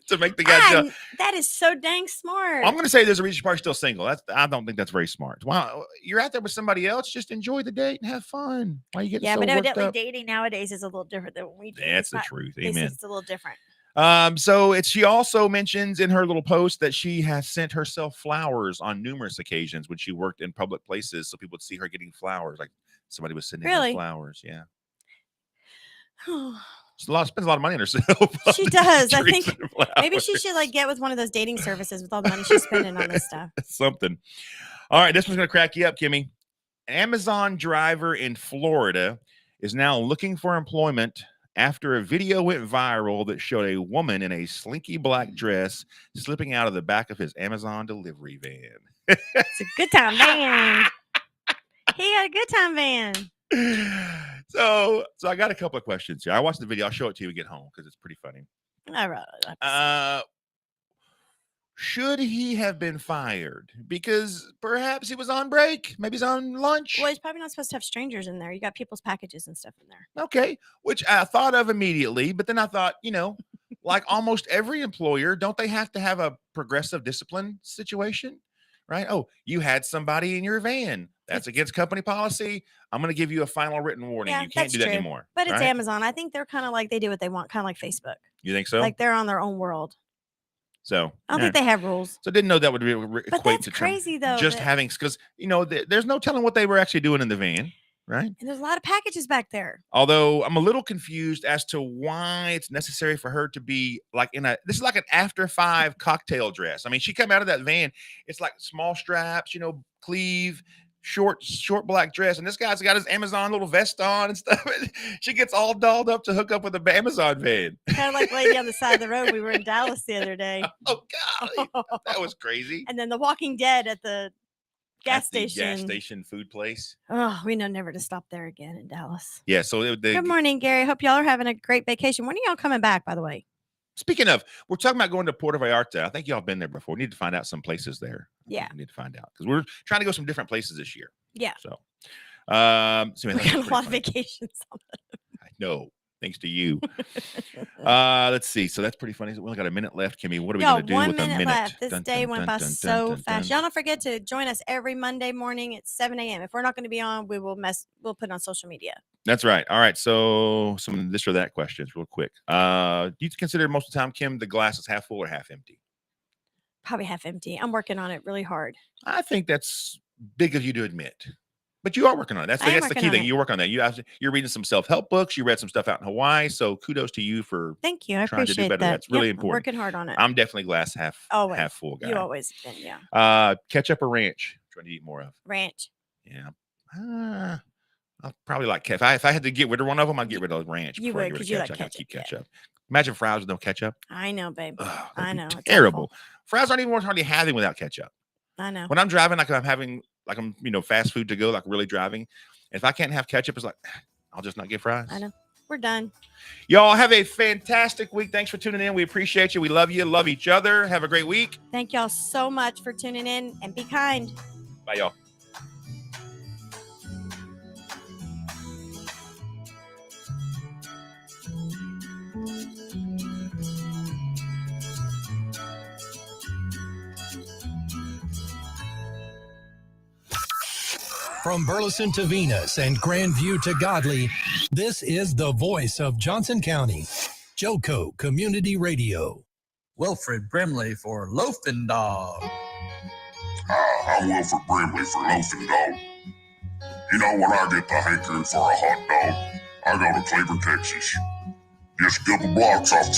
Speaker 4: To make the guy jump.
Speaker 5: That is so dang smart.
Speaker 4: I'm going to say there's a reason she's probably still single. I don't think that's very smart. Wow, you're out there with somebody else. Just enjoy the date and have fun. Why are you getting so
Speaker 5: but
Speaker 4: worked
Speaker 5: evidently
Speaker 4: up?
Speaker 5: dating nowadays is a little different than what we do.
Speaker 4: That's the truth. Amen.
Speaker 5: It's a little different.
Speaker 4: She also mentions in her little post that she has sent herself flowers on numerous occasions when she worked in public places, so people would see her getting flowers. Like somebody was sending her flowers. Yeah. Spends a lot of money on herself.
Speaker 5: She does. I think maybe she should get with one of those dating services with all the money she's spending on this stuff.
Speaker 4: Something. All right, this one's gonna crack you up, Kimmy. An Amazon driver in Florida is now looking for employment after a video went viral that showed a woman in a slinky black dress slipping out of the back of his Amazon delivery van.
Speaker 5: It's a good time van. He got a good time van.
Speaker 4: So I got a couple of questions here. I watched the video. I'll show it to you when we get home because it's pretty funny.
Speaker 5: All right.
Speaker 4: should he have been fired? Because perhaps he was on break. Maybe he's on lunch.
Speaker 5: Well, he's probably not supposed to have strangers in there. You got people's packages and stuff in there.
Speaker 4: Okay, which I thought of immediately, but then I thought, like almost every employer, don't they have to have a progressive discipline situation? Right? Oh, you had somebody in your van. That's against company policy. I'm going to give you a final written warning.
Speaker 5: Yeah,
Speaker 4: You can't
Speaker 5: that's
Speaker 4: do that
Speaker 5: true.
Speaker 4: anymore.
Speaker 5: But it's
Speaker 4: right?
Speaker 5: Amazon. I think they're kind of like they do what they want, kind of like Facebook.
Speaker 4: You think so?
Speaker 5: Like they're on their own world.
Speaker 4: So
Speaker 5: I don't think they have rules.
Speaker 4: So I didn't know that would
Speaker 5: But
Speaker 4: equate
Speaker 5: that's
Speaker 4: to
Speaker 5: crazy, though.
Speaker 4: just
Speaker 5: that-
Speaker 4: having, because there's no telling what they were actually doing in the van, right?
Speaker 5: And there's a lot of packages back there.
Speaker 4: Although I'm a little confused as to why it's necessary for her to be like this is like an after 5 cocktail dress. I mean, she come out of that van, it's like small straps, sleeve, short black dress, and this guy's got his Amazon little vest on and stuff. She gets all dolled up to hook up with the Amazon van.
Speaker 5: Kind of like lady on the side of the road. We were in Dallas the other day.
Speaker 4: Oh God, that was crazy.
Speaker 5: And then The Walking Dead at the gas
Speaker 4: At the
Speaker 5: station.
Speaker 4: gas station food place.
Speaker 5: Oh, we know never to stop there again in Dallas.
Speaker 4: Yeah. So
Speaker 5: Good morning, Gary. Hope y'all are having a great vacation. When are y'all coming back, by the way?
Speaker 4: Speaking of, we're talking about going to Puerto Vallarta. I think y'all been there before. We need to find out some places there.
Speaker 5: Yeah.
Speaker 4: We need to find out because we're trying to go some different places this year.
Speaker 5: Yeah.
Speaker 4: So,
Speaker 5: We got a lot of vacations on
Speaker 4: I know. Thanks to you. Let's see. So that's pretty funny. We only got a minute left, Kimmy. What are we going to do
Speaker 5: 1
Speaker 4: with a
Speaker 5: minute
Speaker 4: minute?
Speaker 5: left. This day went by so fast. Y'all don't forget to join us every Monday morning at 7 a.m. If we're not going to be on, we'll put it on social media.
Speaker 4: That's right. All right. So some this or that questions real quick. Do you consider most of the time, Kim, the glass is half full or half empty?
Speaker 5: Probably half empty. I'm working on it really hard.
Speaker 4: I think that's big of you to admit. But you are working on it. That's the key thing. You're working on that. You're reading some self-help books. You read some stuff out in Hawaii. So kudos to you for
Speaker 5: Thank you. I
Speaker 4: trying to do
Speaker 5: appreciate
Speaker 4: better.
Speaker 5: that.
Speaker 4: That's really
Speaker 5: Yep, I'm
Speaker 4: important.
Speaker 5: working hard on it.
Speaker 4: I'm definitely glass half full guy.
Speaker 5: You always been, yeah.
Speaker 4: Ketchup or ranch? Trying to eat more of
Speaker 5: Ranch.
Speaker 4: Yeah. I'll probably like if I had to get rid of one of them, I'd get rid of ranch.
Speaker 5: You
Speaker 4: before I
Speaker 5: would,
Speaker 4: get rid of
Speaker 5: 'cause you like
Speaker 4: ketchup. I gotta
Speaker 5: ketchup,
Speaker 4: keep
Speaker 5: yeah.
Speaker 4: ketchup. Imagine fries with no ketchup.
Speaker 5: I know, babe.
Speaker 4: Ugh,
Speaker 5: I know. It's
Speaker 4: terrible.
Speaker 5: awful.
Speaker 4: Fries aren't even worth hardly having without ketchup.
Speaker 5: I know.
Speaker 4: When I'm driving, like I'm having like I'm fast food to go, like really driving. If I can't have ketchup, it's like I'll just not get fries.
Speaker 5: I know. We're done.
Speaker 4: Y'all have a fantastic week. Thanks for tuning in. We appreciate you. We love you. Love each other. Have a great week.
Speaker 5: Thank y'all so much for tuning in and be kind.
Speaker 4: Bye, y'all.
Speaker 3: From Burleson to Venus and Grandview to Godley, this is the voice of Johnson County, Joco Community Radio.
Speaker 8: Wilfred Brimley for Loafing Dog.
Speaker 9: I'm Wilfred Brimley for Loafing Dog. When I get the hankering for a hot dog, I go to Cleveland, Texas. Just a couple blocks off the